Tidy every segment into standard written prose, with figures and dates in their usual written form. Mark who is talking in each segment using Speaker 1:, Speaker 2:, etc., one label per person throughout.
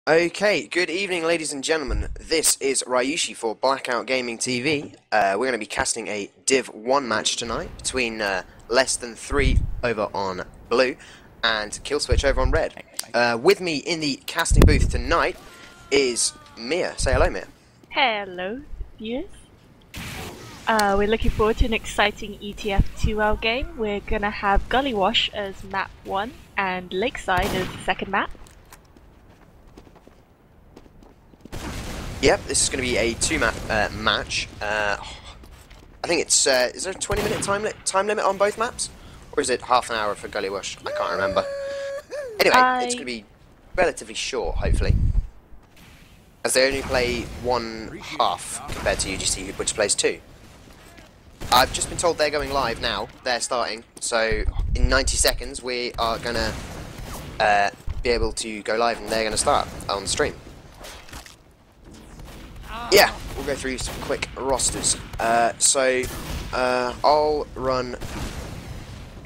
Speaker 1: Okay, good evening, ladies and gentlemen. This is Ryushi for Blackout Gaming TV. We're going to be casting a Div 1 match tonight between Less Than 3 over on blue and Kill Switch over on red. With me in the casting booth tonight is Mia. Say hello, Mia.
Speaker 2: Hello, viewers. We're looking forward to an exciting ETF2L game. We're gonna have Gully Wash as map 1 and Lakeside as the second map.
Speaker 1: Yep, this is going to be a two-map match. I think it's, is there a 20-minute time limit on both maps? Or is it half an hour for Gully Wash? I can't remember. Anyway, it's going to be relatively short, hopefully. As they only play one half compared to UGC, which plays two. I've just been told they're going live now. They're starting. So, in 90 seconds, we are going to be able to go live and they're going to start on the stream. Yeah, we'll go through some quick rosters. I'll run...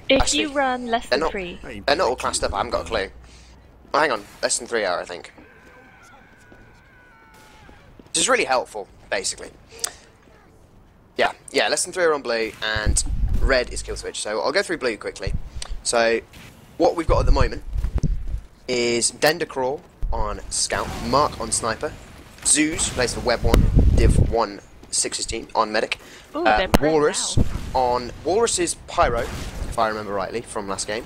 Speaker 2: If you run less than 3.
Speaker 1: They're not all classed up, I haven't got a clue. Oh, hang on, less than 3 are, I think. Which is really helpful, basically. Yeah, less than 3 are on blue, and red is Kill Switch. So I'll go through blue quickly. So, what we've got at the moment is Dendacrawl on Scout, Mark on Sniper, Zeus plays for Web 1, Div 1, 616 on Medic.
Speaker 2: Ooh,
Speaker 1: Walrus is Pyro, if I remember rightly from last game.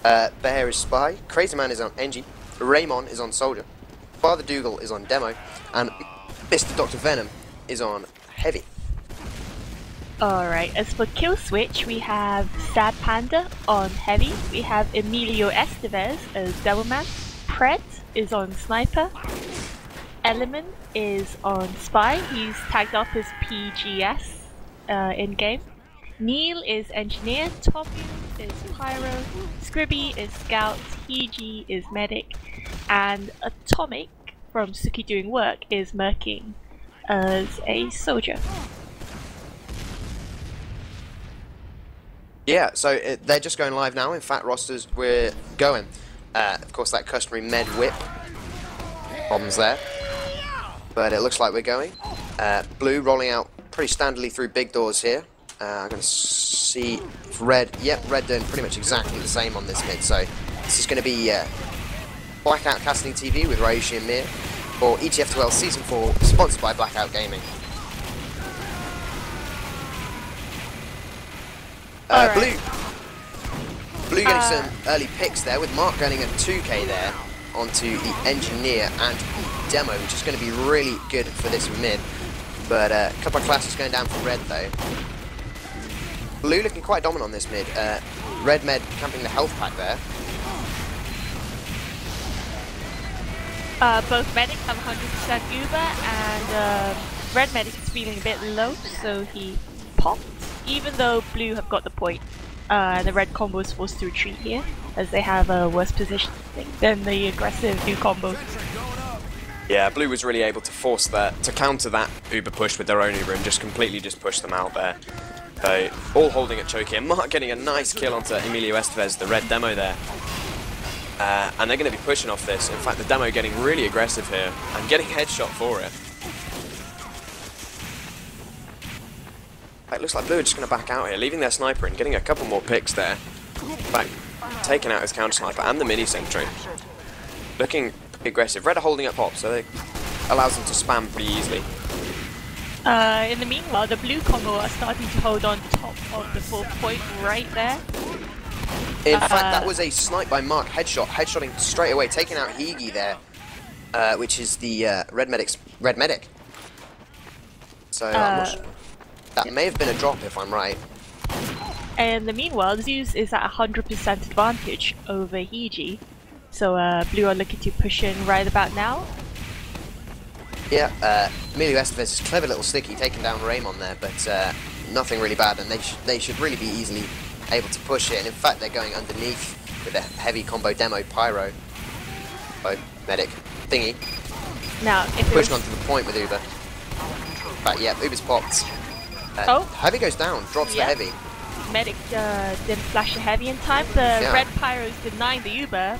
Speaker 1: Bear is Spy, Crazy Man is on Engie, Raymond is on Soldier, Father Dougal is on Demo, and Mr. Dr. Venom is on Heavy.
Speaker 2: Alright, as for Kill Switch, we have Sad Panda on Heavy, we have Emilio Estevez as Devilman, Pred is on Sniper, Element is on Spy, he's tagged off as PGS in-game. Neil is Engineer, Tommy is Pyro, Scribby is Scout, Hiji is Medic, and Atomic from Suki Doing Work is Merking as a Soldier.
Speaker 1: Yeah, so they're just going live now. In fact, rosters, we're going. Of course, that customary med whip problems there. But it looks like we're going. Blue rolling out pretty standardly through big doors here. I'm going to see if red. Yep, red doing pretty much exactly the same on this mid. So this is going to be Blackout Casting TV with Ryushi and Mir for ETF2L Season 4, sponsored by Blackout Gaming. Blue getting some early picks there with Mark getting a 2k there onto the Engineer and the Demo, which is going to be really good for this mid. But a couple of classes going down for red though. Blue looking quite dominant on this mid. Red med camping the health pack there.
Speaker 2: Both medics have 100% Uber, and red medic is feeling a bit low, so he popped, even though blue have got the point. The red combo is forced to retreat here, as they have a worse position than the aggressive new combo.
Speaker 1: Yeah, blue was really able to force that, to counter that Uber push with their own Uber and just completely push them out there. So, all holding at choke here. Mark getting a nice kill onto Emilio Estevez, the red Demo there. And they're going to be pushing off this. In fact, the Demo getting really aggressive here and getting headshot for it. It looks like blue are just going to back out here, leaving their sniper and getting a couple more picks there. In fact, taking out his counter sniper and the mini sentry. Looking pretty aggressive. Red are holding up pop, so it allows them to spam pretty easily.
Speaker 2: In the meanwhile, the blue combo are starting to hold on top of the 4th point right there.
Speaker 1: In fact, that was a snipe by Mark, headshotting straight away, taking out Higi there, which is the red medic. So that may have been a drop if I'm right.
Speaker 2: And in the meanwhile, Zeus is at 100% advantage over Hiji, so blue are looking to push in right about now.
Speaker 1: Yeah, Emilio Estevez is clever little sticky, taking down Raymond there, but nothing really bad, and they should really be easily able to push it. And in fact, they're going underneath with a heavy combo Demo Pyro, medic thingy.
Speaker 2: Now, if
Speaker 1: pushing onto the point with Uber. But yeah, Uber's popped. Heavy goes down, drops the Heavy.
Speaker 2: medic didn't flash a heavy in time. The red pyros denying the Uber,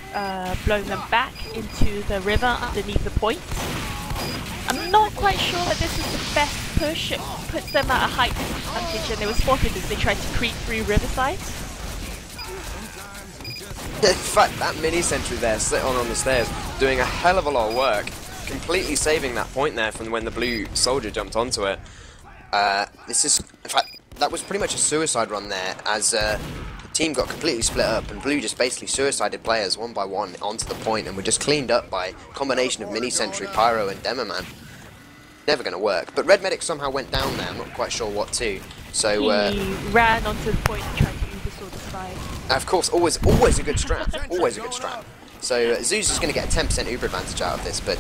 Speaker 2: blowing them back into the river underneath the point. I'm not quite sure that this is the best push. It puts them at a height disadvantage, and they were spotted as they tried to creep through Riverside.
Speaker 1: In fact, that mini sentry there, sitting on the stairs, doing a hell of a lot of work, completely saving that point there from when the blue soldier jumped onto it. This is, in fact, that was pretty much a suicide run there, as the team got completely split up, and blue just basically suicided players one by one onto the point, and were just cleaned up by a combination of mini sentry, pyro, and demoman. Never going to work. But red medic somehow went down there. I'm not quite sure what to. So
Speaker 2: he ran onto the point and tried to use the sword of spy.
Speaker 1: Of course, always a good strat. Always a good strat. So Zeus is going to get a 10% Uber advantage out of this, but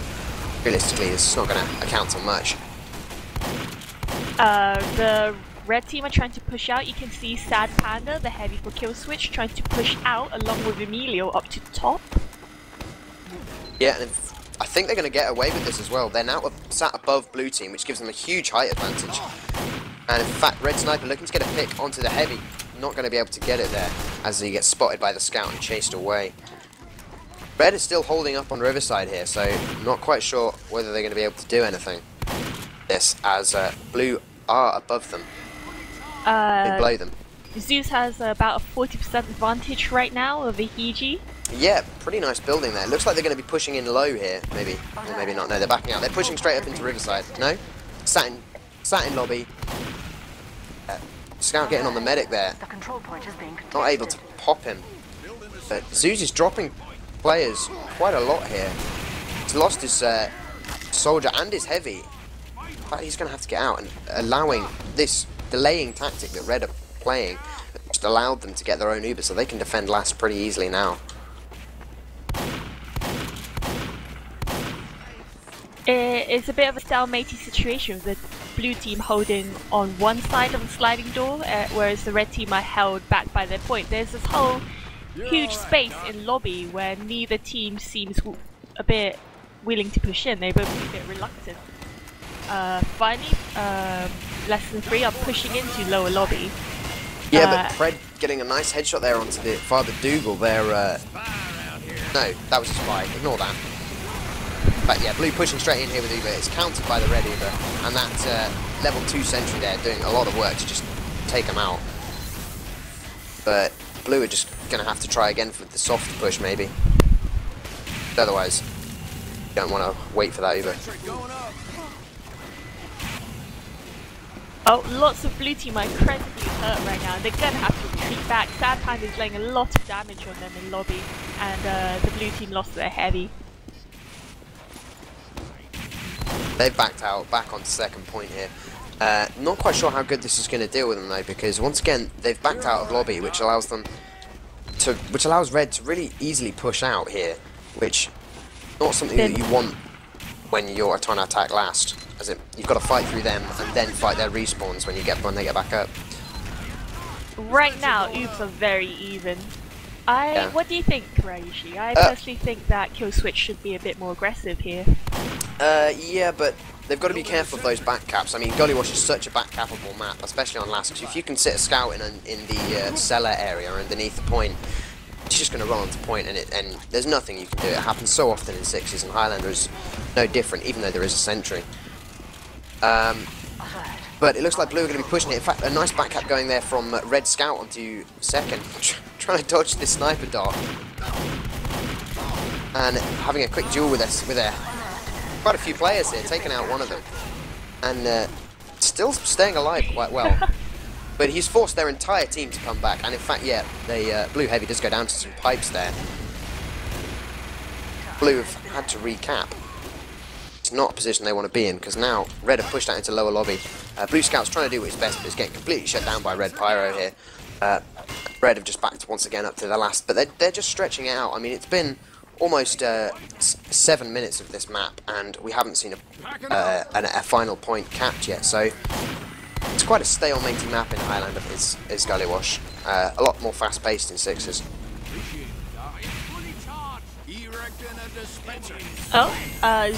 Speaker 1: realistically, this is not going to account on much.
Speaker 2: The red team are trying to push out. You can see Sad Panda, the heavy for kill switch, trying to push out along with Emilio up to top.
Speaker 1: Yeah, and I think they're going to get away with this as well. They're now sat above blue team, which gives them a huge height advantage. And in fact, red sniper looking to get a pick onto the heavy. Not going to be able to get it there, as he gets spotted by the scout and chased away. Red is still holding up on Riverside here, so not quite sure whether they're going to be able to do anything. This, as blue are above them. They blow them.
Speaker 2: Zeus has about a 40% advantage right now over Hiji.
Speaker 1: Yeah, pretty nice building there. Looks like they're going to be pushing in low here, maybe. Or maybe not. No, they're backing out. They're pushing straight up into Riverside. No? Sat in lobby. Scout getting on the medic there. Not able to pop him. But Zeus is dropping players quite a lot here. He's lost his soldier and his heavy. But he's going to have to get out, and allowing this delaying tactic that red are playing just allowed them to get their own Uber, so they can defend last pretty easily now.
Speaker 2: It's a bit of a stalemate situation with the blue team holding on one side of the sliding door, whereas the red team are held back by their point. There's this whole huge space in lobby where neither team seems a bit willing to push in. They both seem a bit reluctant. Finally, less than 3 are pushing into lower lobby.
Speaker 1: Yeah, but Fred getting a nice headshot there onto the Father Dougal there. No, that was a spy. Ignore that. But yeah, blue pushing straight in here with Uber. It's countered by the red Uber, and that level 2 sentry there doing a lot of work to just take them out. But blue are just going to have to try again for the soft push, maybe. Otherwise, you don't want to wait for that Uber.
Speaker 2: Oh, lots of blue team are incredibly hurt right now. They're going to have to retreat back. Sad Panda is laying a lot of damage on them in lobby, and the blue team lost their heavy.
Speaker 1: They've backed out, back onto second point here. Not quite sure how good this is going to deal with them though, because once again they've backed out of lobby, which allows red to really easily push out here, which is not something that you want when you're trying to attack last. As in, you've got to fight through them and then fight their respawns when they get back up.
Speaker 2: Right now, Oobs are very even. What do you think, Raishi? I personally think that Kill Switch should be a bit more aggressive here.
Speaker 1: Yeah, but they've got to be careful of those back caps. I mean, Gullywash is such a back capable map, especially on last. Because if you can sit a scout in the cellar area or underneath the point, it's just going to run onto point, and there's nothing you can do. It happens so often in sixes, and Highlander is no different, even though there is a sentry. But it looks like blue are going to be pushing it. In fact, a nice back cap going there from red scout onto second, trying to dodge this sniper dart, and having a quick duel with quite a few players here, taking out one of them, and still staying alive quite well. But he's forced their entire team to come back, and in fact, yeah, blue heavy does go down to some pipes there. Blue have had to recap. It's not a position they want to be in, because now red have pushed out into lower lobby. Blue scout's trying to do what he's best, but it's getting completely shut down by red pyro here. Red have just backed once again up to the last, but they're just stretching it out. I mean, it's been almost 7 minutes of this map, and we haven't seen a final point capped yet, so it's quite a stalemating map in Highlander is Gullywash. A lot more fast-paced in sixes.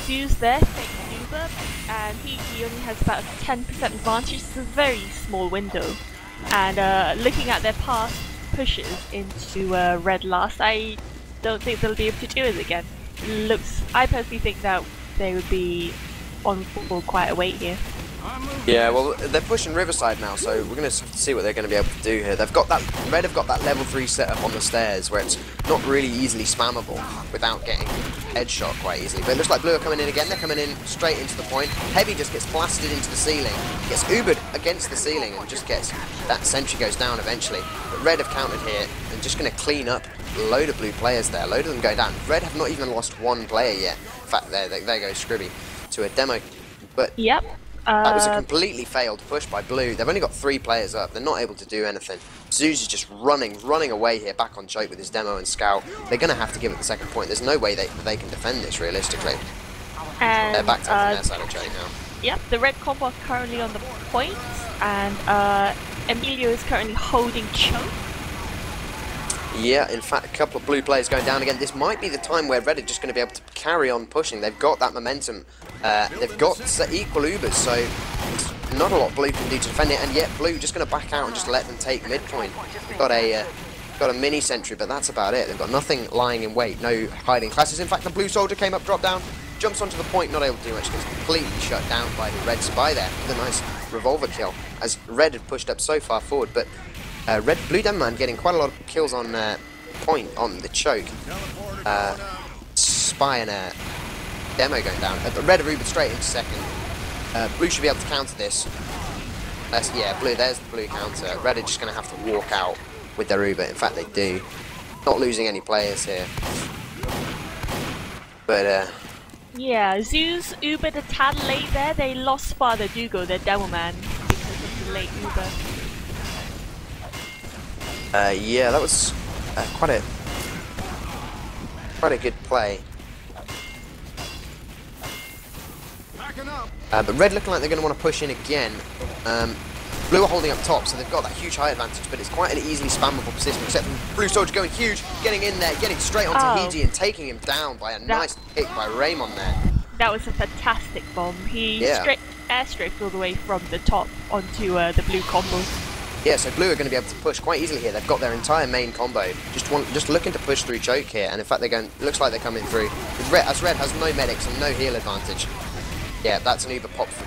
Speaker 2: Zeus there takes Uber, and he only has about a 10% advantage. It's a very small window. And looking at their past pushes into red last, I don't think they'll be able to do it again. I personally think that they would be on for quite a wait here.
Speaker 1: Yeah, well, they're pushing Riverside now, so we're going to see what they're going to be able to do here. They've got that, Red have got that level 3 setup on the stairs where it's not really easily spammable without getting headshot quite easily. But it looks like Blue are coming in again. They're coming in straight into the point. Heavy just gets blasted into the ceiling, gets Ubered against the ceiling and just gets, that sentry goes down eventually. But Red have countered here and just going to clean up a load of Blue players there. A load of them going down. Red have not even lost one player yet. In fact, there goes Scribby to a demo. But
Speaker 2: yep.
Speaker 1: That was a completely failed push by Blue. They've only got 3 players up. They're not able to do anything. Zeus is just running away here, back on choke with his demo and scout. They're going to have to give it the second point. There's no way they can defend this realistically.
Speaker 2: And,
Speaker 1: they're back to their side of choke now.
Speaker 2: Yep, the red combo is currently on the point, and Emilio is currently holding choke.
Speaker 1: Yeah, in fact, a couple of Blue players going down again. This might be the time where Red are just going to be able to carry on pushing. They've got that momentum. They've got equal Ubers, so there's not a lot Blue can do to defend it, and yet Blue just going to back out and just let them take midpoint. They've got a mini sentry, but that's about it. They've got nothing lying in wait, no hiding classes. In fact, the Blue soldier came up, dropped down, jumps onto the point, not able to do much, gets completely shut down by the Red spy there with a nice revolver kill, as Red had pushed up so far forward, but Blue Demoman getting quite a lot of kills on point on the choke. Spy and Demo going down. But Red have Ubered straight into second. Blue should be able to counter this. Yeah, Blue, there's the Blue counter. Red are just going to have to walk out with their Uber. In fact, they do. Not losing any players here. But,
Speaker 2: yeah, Zeus Ubered a tad late there. They lost Father Dugo, their Demoman, because of the late Uber.
Speaker 1: Yeah, that was quite a good play. But Red looking like they're going to want to push in again. Blue are holding up top, so they've got that huge high advantage, but it's quite an easily spammable position, except for Blue Soldier going huge, getting in there, getting straight onto Hiji and taking him down by a nice kick by Raymond there.
Speaker 2: That was a fantastic bomb. He airstrafed all the way from the top onto the Blue combo.
Speaker 1: Yeah, so Blue are going to be able to push quite easily here. They've got their entire main combo, just looking to push through choke here, and in fact they're going. Looks like they're coming through. Red has no medics and no heal advantage. Yeah, that's an Uber pop for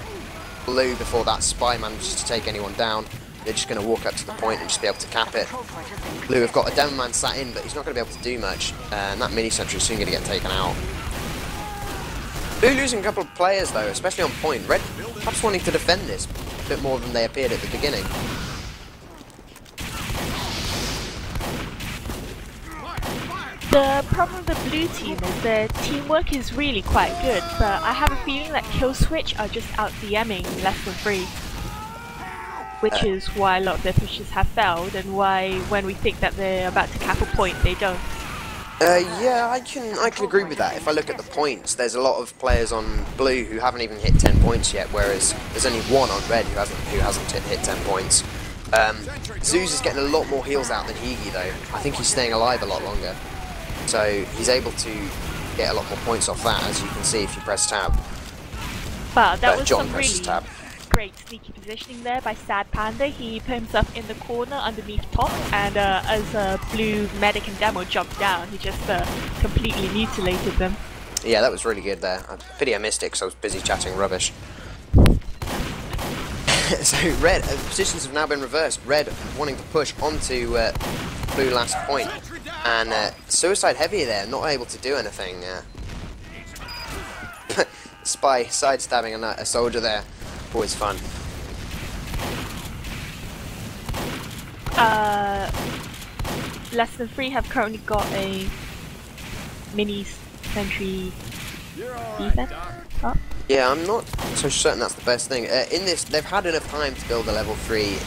Speaker 1: Blue before that spy manages to take anyone down. They're just going to walk up to the point and just be able to cap it. Blue have got a demo man sat in, but he's not going to be able to do much, and that mini sentry is soon going to get taken out. Blue losing a couple of players though, especially on point. Red perhaps wanting to defend this a bit more than they appeared at the beginning.
Speaker 2: The problem with the blue team is their teamwork is really quite good, but I have a feeling that Kill Switch are just out DMing less than 3. Which is why a lot of their pushes have failed, and why when we think that they're about to cap a point, they don't.
Speaker 1: Yeah, I can agree with that. If I look at the points, there's a lot of players on Blue who haven't even hit 10 points yet, whereas there's only one on Red who hasn't hit 10 points. Zeus is getting a lot more heals out than Higi though. I think he's staying alive a lot longer. So he's able to get a lot more points off that, as you can see if you press tab.
Speaker 2: Wow, that was some really great sneaky positioning there by Sad Panda. He put himself in the corner underneath top, and as Blue Medic and Demo jumped down, he just completely mutilated them.
Speaker 1: Yeah, that was really good there. Pity I missed it because I was busy chatting rubbish. So Red, positions have now been reversed. Red wanting to push onto Blue last point. And Suicide Heavy there, not able to do anything. Spy sidestabbing a soldier there, always fun.
Speaker 2: Less than 3 have currently got a mini sentry defense. Oh.
Speaker 1: Yeah, I'm not so certain that's the best thing. In this, they've had enough time to build a level 3,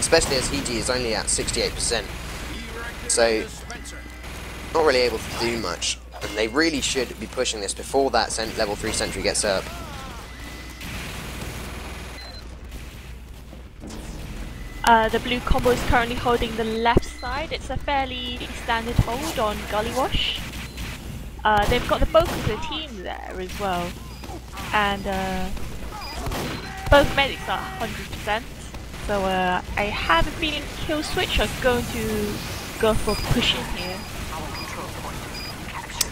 Speaker 1: especially as Higi is only at 68%. So, not really able to do much, and they really should be pushing this before that level 3 sentry gets up.
Speaker 2: The blue combo is currently holding the left side. It's a fairly standard hold on Gully Wash. They've got the bulk of the team there as well, and both medics are 100%. So I have a feeling Kill Switch are going to go for pushing here.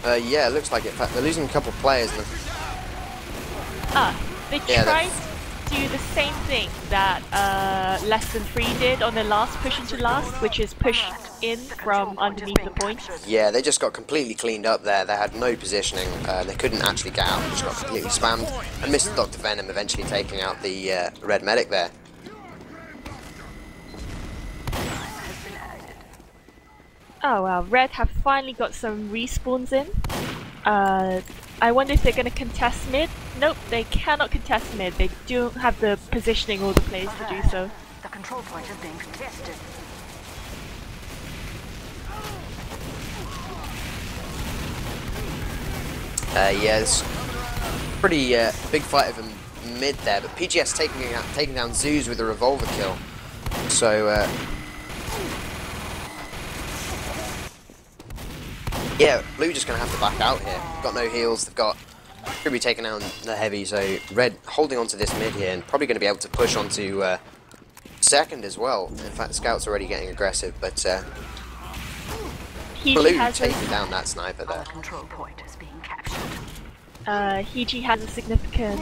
Speaker 1: Yeah, it looks like it. In fact, they're losing a couple of players.
Speaker 2: They tried to do the same thing that Less Than 3 did on their last push into last, which is push in from underneath the point.
Speaker 1: Yeah, they just got completely cleaned up there. They had no positioning. They couldn't actually get out. They just got completely spammed. And Mr. Dr. Venom eventually taking out the red medic there.
Speaker 2: Oh wow, Red have finally got some respawns in. I wonder if they're going to contest mid. Nope, they cannot contest mid. They don't have the positioning or the players to do so.
Speaker 3: The control point is being contested.
Speaker 1: Yeah, it's pretty big fight of a mid there, but PGS taking down Zeus with a revolver kill. So yeah, Blue just gonna have to back out here. Got no heals. They've got could be taking down the heavy. So Red holding onto this mid here and probably going to be able to push onto second as well. In fact, Scout's already getting aggressive, but Blue taking down that sniper there.
Speaker 3: Control point is being captured.
Speaker 2: Hiji has a significant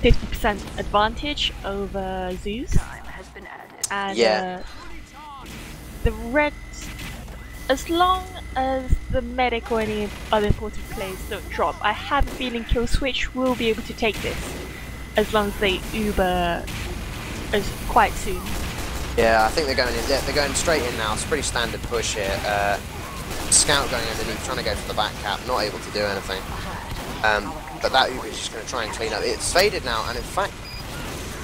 Speaker 2: 50% advantage over Zeus.
Speaker 3: Time has been added.
Speaker 2: And
Speaker 1: yeah.
Speaker 2: The Reds, as long as the medic or any other important players don't drop, I have a feeling Kill Switch will be able to take this, as long as they Uber as quite soon.
Speaker 1: Yeah, I think they're going in. They're going straight in now. It's a pretty standard push here. Scout going underneath, trying to go for the back cap, not able to do anything. But that Uber is just going to try and clean up. It's faded now, and in fact,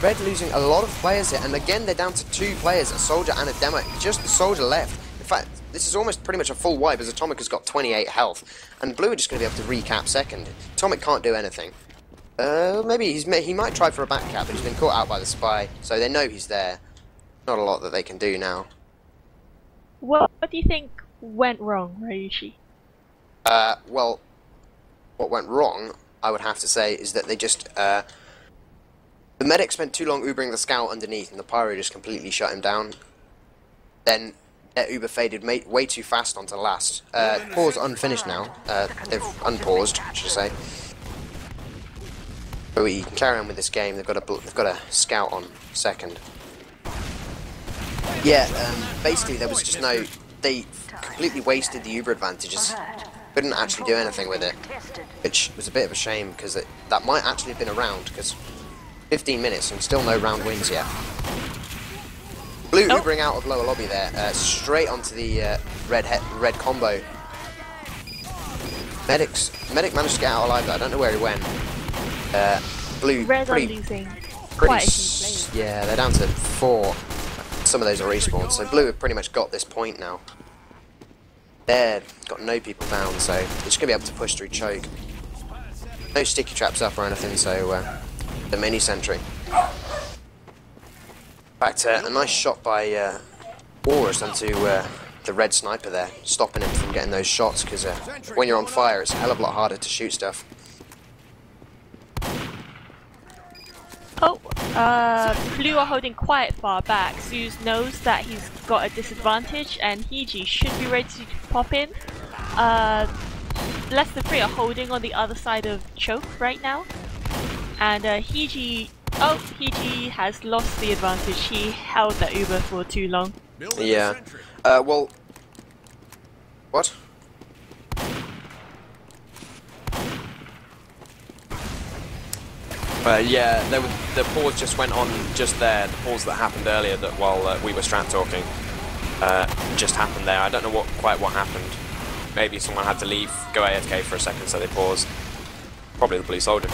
Speaker 1: Red losing a lot of players here. And again, they're down to 2 players, a soldier and a demo. Just the soldier left. In fact, this is almost pretty much a full wipe as Atomic has got 28 health. And Blue are just going to be able to recap second. Atomic can't do anything. Maybe he might try for a back cap, but he's been caught out by the spy. So they know he's there. Not a lot that they can do now.
Speaker 2: What do you think went wrong, Ryushi?
Speaker 1: Well, what went wrong, I would have to say, is that they just... the medic spent too long Ubering the Scout underneath, and the Pyro just completely shut him down. Then their Uber faded way too fast onto last. Pause unfinished now. They've unpaused, I should say. But we can carry on with this game. They've got a Scout on second. Yeah, basically there was just no... They completely wasted the Uber advantages. Couldn't actually do anything with it, which was a bit of a shame, because that might actually have been a round, because 15 minutes and still no round wins yet. Blue Ubering out of lower lobby there, straight onto the red combo. Medic managed to get out alive, I don't know where he went. Blue
Speaker 2: Red are losing quite a few players.
Speaker 1: Yeah, they're down to 4. Some of those are respawned, so Blue have pretty much got this point now. They've got no people down, so they're just going to be able to push through choke. No sticky traps up or anything, so the mini sentry. In fact, a nice shot by Aurus onto the red sniper there, stopping him from getting those shots, because when you're on fire it's a hell of a lot harder to shoot stuff.
Speaker 2: Oh, Blue are holding quite far back. Zeus knows that he's got a disadvantage, and Hiji should be ready to pop in. Less than 3 are holding on the other side of choke right now. And Hiji has lost the advantage. He held that Uber for too long.
Speaker 1: Yeah. Well... What?
Speaker 4: Yeah, the pause just went on just there. The pause that happened earlier, that while we were strat talking, just happened there. I don't know quite what happened. Maybe someone had to leave, go AFK for a second, so they paused. Probably the Blue Soldier.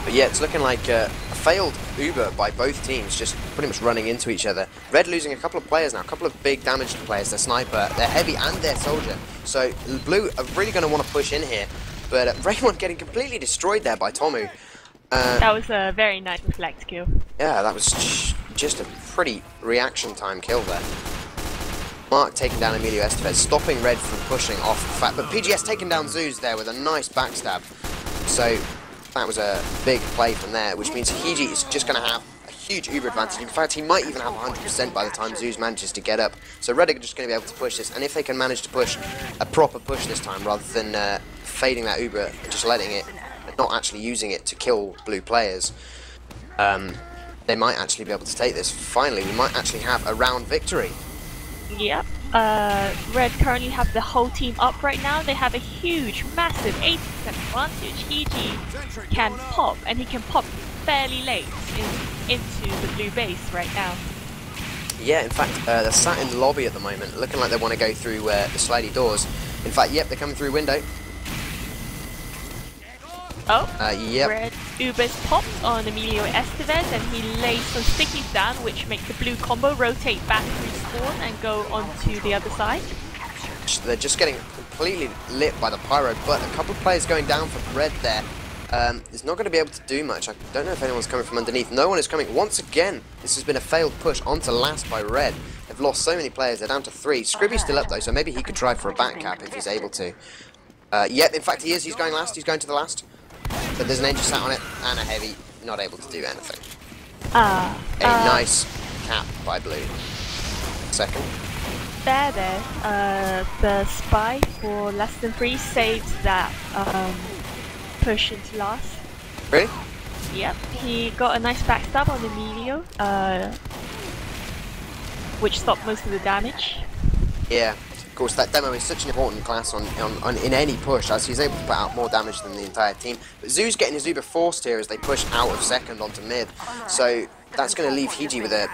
Speaker 1: But yeah, it's looking like a failed Uber by both teams, just pretty much running into each other. Red losing a couple of players now, a couple of big damaged players, their sniper, their heavy and their soldier. So Blue are really going to want to push in here. But Raymond getting completely destroyed there by Tomu.
Speaker 2: That was a very nice reflect kill.
Speaker 1: Yeah, that was just a pretty reaction time kill there. Mark taking down Emilio Estevez, stopping Red from pushing off the fact. But PGS taking down Zeus there with a nice backstab. So that was a big play from there, which means Hiji is just going to have a huge Uber advantage. In fact, he might even have 100% by the time Zeus manages to get up. So Red are just going to be able to push this, and if they can manage to push a proper push this time, rather than fading that Uber and just letting it, and not actually using it to kill blue players, they might actually be able to take this. Finally, we might actually have a round victory.
Speaker 2: Yep. Red currently have the whole team up right now. They have a huge, massive 80% advantage. EG can pop, and he can pop fairly late into the blue base right now.
Speaker 1: Yeah, in fact, they're sat in the lobby at the moment, looking like they want to go through the slidey doors. In fact, yep, they're coming through window.
Speaker 2: Oh,
Speaker 1: yep.
Speaker 2: Red Ubers popped on Emilio Estevez, and he lays some stickies down, which make the blue combo rotate back through spawn and go onto the other side.
Speaker 1: They're just getting completely lit by the pyro, but a couple of players going down for Red there. Is not going to be able to do much. I don't know if anyone's coming from underneath. No one is coming. Once again, this has been a failed push onto last by Red. They've lost so many players. They're down to 3. Scribby's still up though, so maybe he could try for a back cap if he's able to. Yep, in fact he is. He's going last. He's going to the last. But there's an engine sat on it and a heavy, not able to do anything. A nice cap by blue. Second.
Speaker 2: There. The spy for less than 3 saved that push into last.
Speaker 1: Really?
Speaker 2: Yep. He got a nice backstab on Emilio, which stopped most of the damage.
Speaker 1: Yeah. Of course, that demo is such an important class in any push, as he's able to put out more damage than the entire team. But Zoo's getting his Uber forced here as they push out of second onto mid. So that's going to leave Hiji with a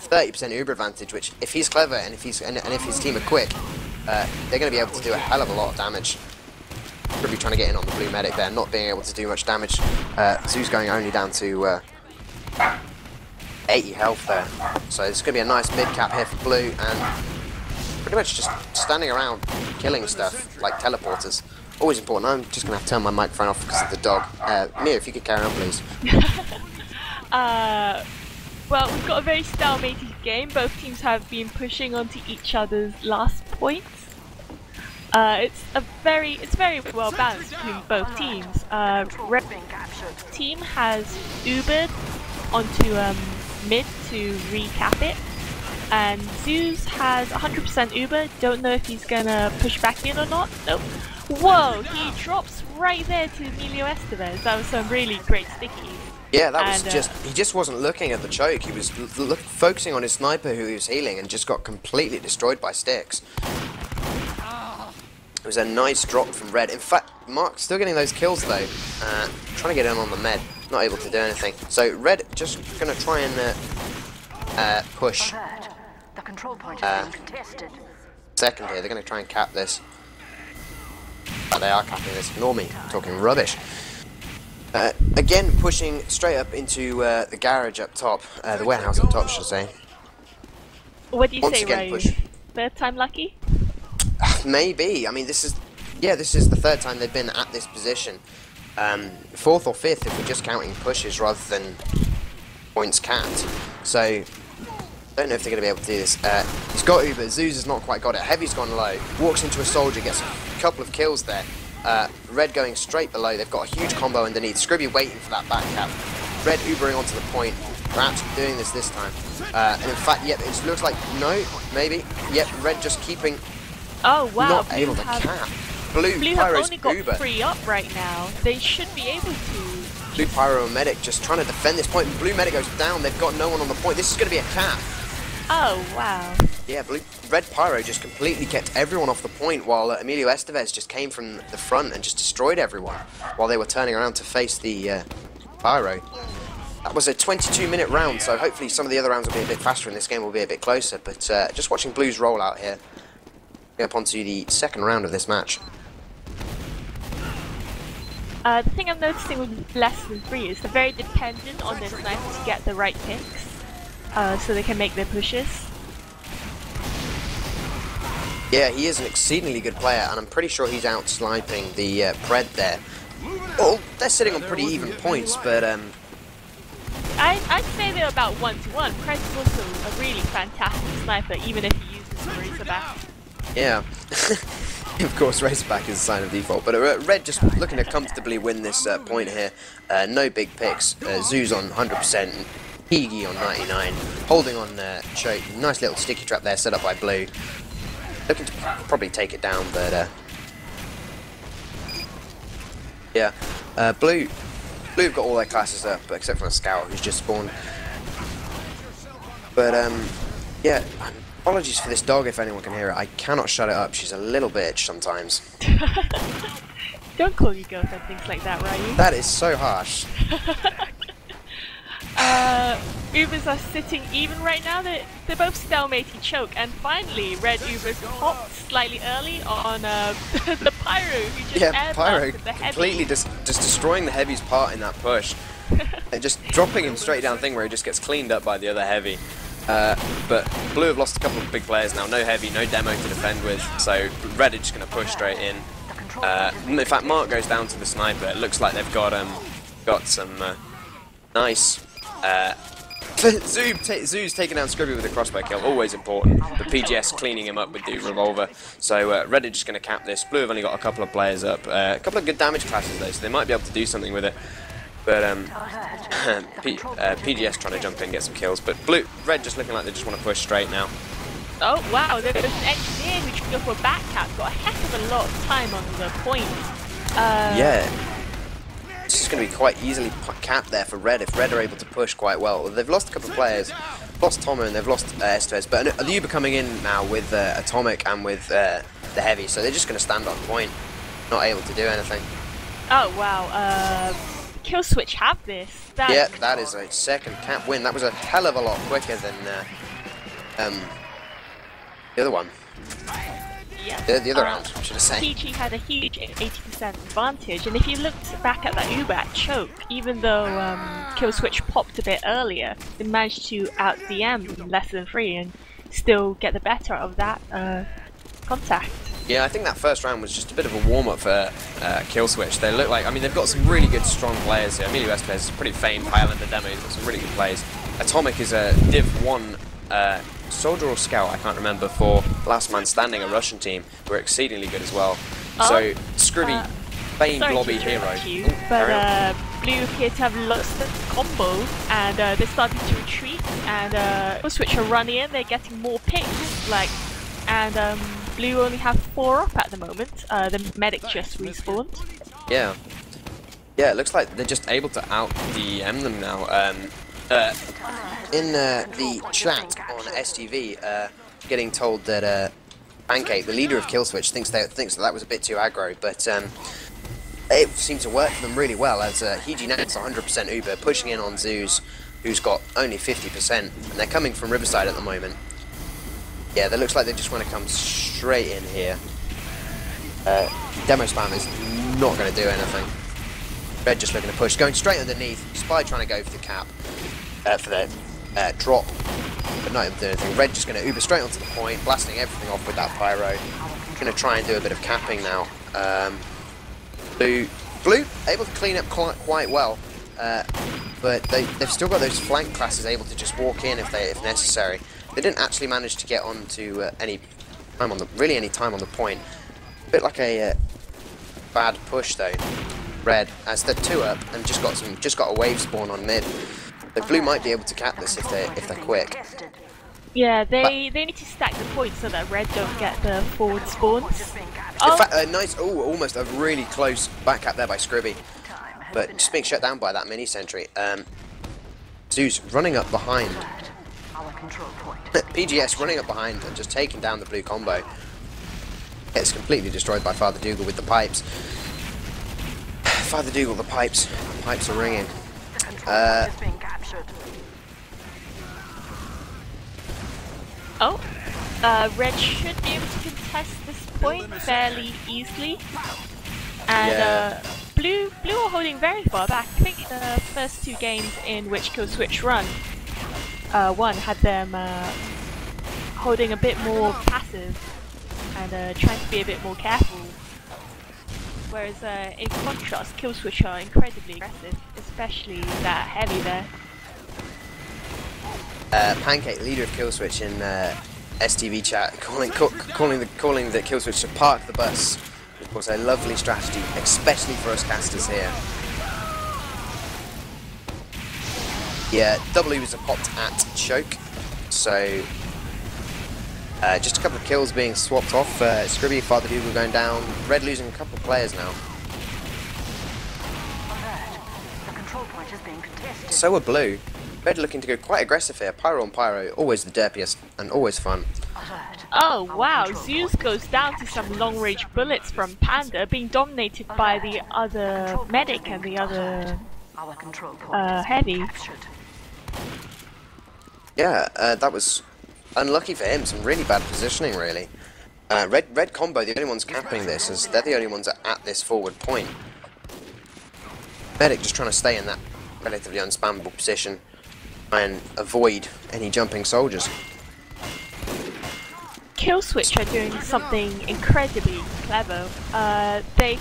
Speaker 1: 30% Uber advantage, which, if he's clever and if his team are quick, they're going to be able to do a hell of a lot of damage. Probably trying to get in on the blue medic there, not being able to do much damage. Zoo's going only down to 80 health there. So it's going to be a nice mid cap here for blue, and pretty much just standing around killing stuff like teleporters. Always important. I'm just going to have to turn my microphone off because of the dog. Mia, if you could carry on, please.
Speaker 2: Well, we've got a very stalemated game. Both teams have been pushing onto each other's last points. It's very well balanced between both teams. Red team has Ubered onto mid to recap it, and Zeus has 100% Uber. Don't know if he's gonna push back in or not. Nope. Whoa! He drops right there to Emilio Estevez. That was some really great stickies.
Speaker 1: Yeah, that was he just wasn't looking at the choke. He was focusing on his sniper who he was healing, and just got completely destroyed by sticks. It was a nice drop from Red. In fact, Mark's still getting those kills though. Trying to get in on the med, not able to do anything. So Red just going to try and push.
Speaker 3: The control point is being contested.
Speaker 1: Second here, they're going to try and cap this. But they are capping this. Ignore me, I'm talking rubbish. Again, pushing straight up into the garage up top, the warehouse up top, should I say.
Speaker 2: What do you
Speaker 1: Once
Speaker 2: say,
Speaker 1: again,
Speaker 2: Ryan?
Speaker 1: push.
Speaker 2: Third time lucky?
Speaker 1: Maybe. I mean, this is the third time they've been at this position. Fourth or fifth if we're just counting pushes rather than points capped. So, I don't know if they're going to be able to do this. He's got Uber. Zeus has not quite got it. Heavy's gone low. Walks into a soldier, gets a couple of kills there. Red going straight below. They've got a huge combo underneath. Scribby waiting for that back cap. Red Ubering onto the point. Perhaps doing this time. And in fact, yep, it looks like no, maybe. Yep, Red just keeping.
Speaker 2: Oh wow!
Speaker 1: Not able to cap. Blue
Speaker 2: have
Speaker 1: Pyro's
Speaker 2: only got
Speaker 1: Uber.
Speaker 2: 3 up right now. They should be able to.
Speaker 1: Blue Pyro and Medic just trying to defend this point. Blue Medic goes down. They've got no one on the point. This is going to be a cap.
Speaker 2: Oh wow!
Speaker 1: Yeah, Red Pyro just completely kept everyone off the point, while Emilio Estevez just came from the front and just destroyed everyone while they were turning around to face the Pyro. That was a 22-minute round, so hopefully some of the other rounds will be a bit faster and this game will be a bit closer. But just watching Blue's roll out here. Up onto the second round of this match.
Speaker 2: The thing I'm noticing with less than 3 is they're very dependent on their snipers to get the right picks, so they can make their pushes.
Speaker 1: Yeah, he is an exceedingly good player, and I'm pretty sure he's out sniping the Pred there. Oh, they're sitting on pretty even points, but
Speaker 2: I'd say they're about 1-to-1. Pred is also a really fantastic sniper, even if he uses the Razorback.
Speaker 1: yeah. Of course, Razorback is a sign of default, but Red just looking to comfortably win this point here. No big picks. Zoo's on 100%. Higi on 99, holding on Choke. Nice little sticky trap there set up by Blue. Looking to probably take it down, but yeah. Blue have got all their classes up, except for a Scout who's just spawned. But yeah, apologies for this dog if anyone can hear it. I cannot shut it up. She's a little bitch sometimes.
Speaker 2: Don't call your girlfriend things like that, Ryu.
Speaker 1: That is so harsh.
Speaker 2: Ubers are sitting even right now. They're both stalemating Choke, and finally Red Ubers popped slightly early on the Pyro, who just
Speaker 1: Pyro
Speaker 2: the heavy.
Speaker 1: completely just destroying the Heavy's part in that push. And just dropping him straight down thing where he just gets cleaned up by the other Heavy. But Blue have lost a couple of big players now. No Heavy, no Demo to defend with, so Red are just going to push straight in. In fact, Mark goes down to the Sniper. It looks like they've got some nice. Zoo's taking down Scrubby with a crossbow kill, always important. The PGS cleaning him up with the revolver. So Red are just going to cap this. Blue have only got a couple of players up. A couple of good damage classes though, so they might be able to do something with it. But PGS trying to jump in, get some kills. But Red just looking like they just want to push straight now.
Speaker 2: Oh wow, there's an engineer who should go for a back cap. Got a heck of a lot of time on the point.
Speaker 1: Yeah. This is going to be quite easily capped there for Red if Red are able to push quite well. They've lost a couple of players, lost Tomo and they've lost Estevez, but the Uber coming in now with Atomic and with the Heavy, so they're just going to stand on point, not able to do anything.
Speaker 2: Oh wow, Kill Switch have this.
Speaker 1: Yeah, that is a second cap win. That was a hell of a lot quicker than the other one.
Speaker 2: Yeah.
Speaker 1: The other round, should I say.
Speaker 2: PG had a huge 80% advantage, and if you looked back at that Uber at Choke, even though Kill Switch popped a bit earlier, they managed to out DM in less than 3 and still get the better of that contact.
Speaker 1: Yeah, I think that first round was just a bit of a warm-up for Kill Switch. They look like, I mean, they've got some really good, strong players here. Emilio Estevez is a pretty famed Highlander demo. He's got some really good players. Atomic is a Div 1 Soldier or Scout, I can't remember, for Last Man Standing, a Russian team, who are exceedingly good as well. So, Scrubby, famed lobby hero.
Speaker 2: But Blue appear to have lost the combo, and they're starting to retreat, and Kill Switch are running in, they're getting more picks, and Blue only have 4 up at the moment. The medic just respawned.
Speaker 1: Yeah. Yeah, it looks like they're just able to out-DM them now. In the chat on STV, getting told that Pancake, the leader of Kill Switch, thinks that was a bit too aggro, but it seemed to work for them really well, as Higi Net's 100% Uber, pushing in on Zeus, who's got only 50%, and they're coming from Riverside at the moment. Yeah, that looks like they just want to come straight in here. Demo Spam is not going to do anything. Red just looking to push, going straight underneath. Spy trying to go for the cap, for the drop, but not able to do anything. Red just going to Uber straight onto the point, blasting everything off with that Pyro. Going to try and do a bit of capping now. Blue able to clean up quite well, but they've still got those flank classes able to just walk in if necessary. They didn't actually manage to get onto any time on the point. A bit like a bad push though. Red as they're 2 up and just got a wave spawn on mid. The Blue might be able to cap this if they're quick.
Speaker 2: Yeah, they need to stack the points so that Red don't get the forward spawns.
Speaker 1: In fact, nice, almost a really close back cap there by Scrubby, but just being shut down by that mini sentry. Zeus running up behind. PGS running up behind and just taking down the Blue combo. Gets completely destroyed by Father Dougal with the pipes. Father Dougal, the pipes are ringing.
Speaker 2: Red should be able to contest this point fairly easily, and Blue are holding very far back. I think the first 2 games in which Kill Switch won had them holding a bit more passive and trying to be a bit more careful. Whereas in contrast, Kill Switch are incredibly aggressive, especially that Heavy there.
Speaker 1: Pancake, leader of Kill Switch in STV chat, calling the Kill Switch to park the bus. Of course, a lovely strategy, especially for us casters here. Yeah, W was a popped at choke, so just a couple of kills being swapped off. Scribby, Father Dougal going down. Red losing a couple of players now.
Speaker 3: Alert. The control point is being contested.
Speaker 1: So are Blue. Red looking to go quite aggressive here. Pyro on Pyro, always the derpiest and always fun.
Speaker 3: Alert.
Speaker 2: Oh wow, Zeus goes down to some long-range bullets from Panda, being dominated by the other medic and the other
Speaker 3: Our control point is
Speaker 2: heavy.
Speaker 3: captured.
Speaker 1: Yeah, that was unlucky for him. Some really bad positioning, really. Red combo, the only ones capping this, as they're the only ones at this forward point. Medic just trying to stay in that relatively unspammable position and avoid any jumping soldiers.
Speaker 2: Killswitch are doing something incredibly clever. They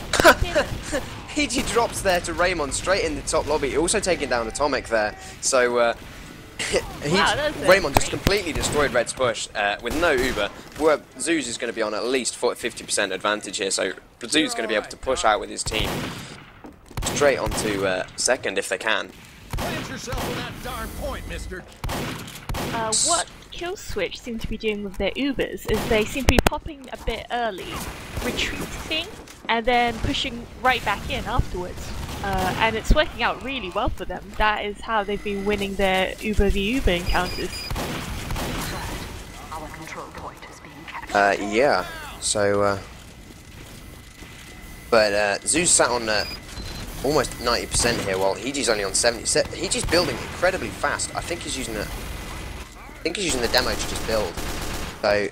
Speaker 1: He drops there to Raymond straight in the top lobby, also taking down Atomic there. So Raymond just completely destroyed Red's push with no Uber. Where Zeus is going to be on at least 50% advantage here, so Zeus is going to be able to push out with his team straight onto second if they can.
Speaker 5: Plant yourself on that darn point, mister.
Speaker 2: what Killswitch seem to be doing with their Ubers is they seem to be popping a bit early, retreating, and then pushing right back in afterwards. And it's working out really well for them. That is how they've been winning their Uber v Uber encounters.
Speaker 3: Our control point is being captured.
Speaker 1: Yeah, so but Zeus sat on almost 90% here, while Hiji's only on 70. Hiji's building incredibly fast. I think he's using the demo to just build. So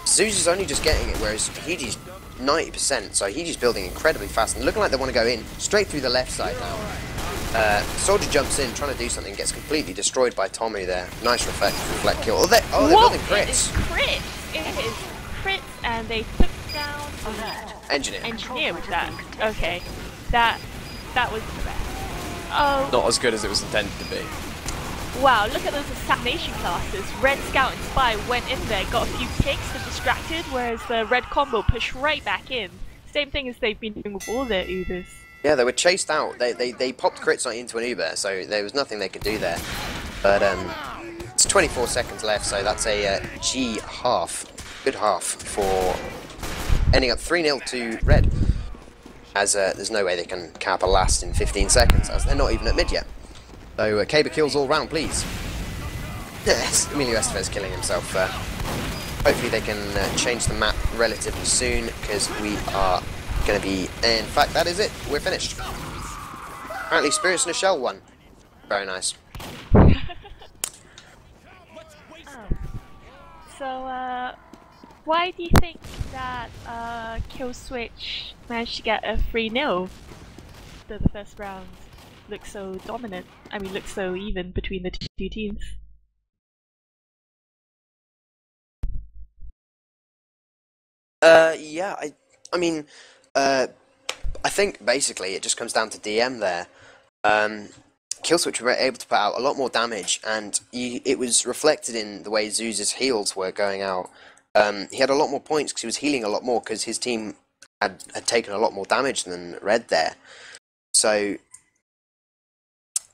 Speaker 1: Zeus is only just getting it, whereas Hiji's 90%. So Hiji's building incredibly fast and looking like they want to go in straight through the left side now. Soldier jumps in, trying to do something, gets completely destroyed by Tommy there. Nice reflect kill. Oh, they're building crits.
Speaker 2: It is crits. It is crits, and they took down engineer with that. Okay, that was the best. Oh.
Speaker 4: Not as good as it was intended to be.
Speaker 2: Wow, look at those assassination classes. Red Scout and Spy went in there, got a few kicks and distracted, whereas the Red Combo pushed right back in. Same thing as they've been doing with all their Ubers.
Speaker 1: Yeah, they were chased out. They popped crits into an Uber, so there was nothing they could do there. But it's 24 seconds left, so that's a G half. Good half for ending up 3-0 to Red. As there's no way they can cap a last in 15 seconds, as they're not even at mid yet. So Kaber kills all round, please. Yes, Emilio Estevez killing himself. Hopefully they can change the map relatively soon, because we are going to be... In fact, that is it. We're finished. Apparently Spirits in a Shell won. Very nice.
Speaker 2: So, why do you think that Killswitch managed to get a 3-0? The first round looks so dominant. I mean, looks so even between the two teams.
Speaker 1: Yeah, I mean, I think basically it just comes down to DM there. Killswitch were able to put out a lot more damage, and it was reflected in the way Zeus's heals were going out. He had a lot more points because he was healing a lot more, because his team had taken a lot more damage than Red there. So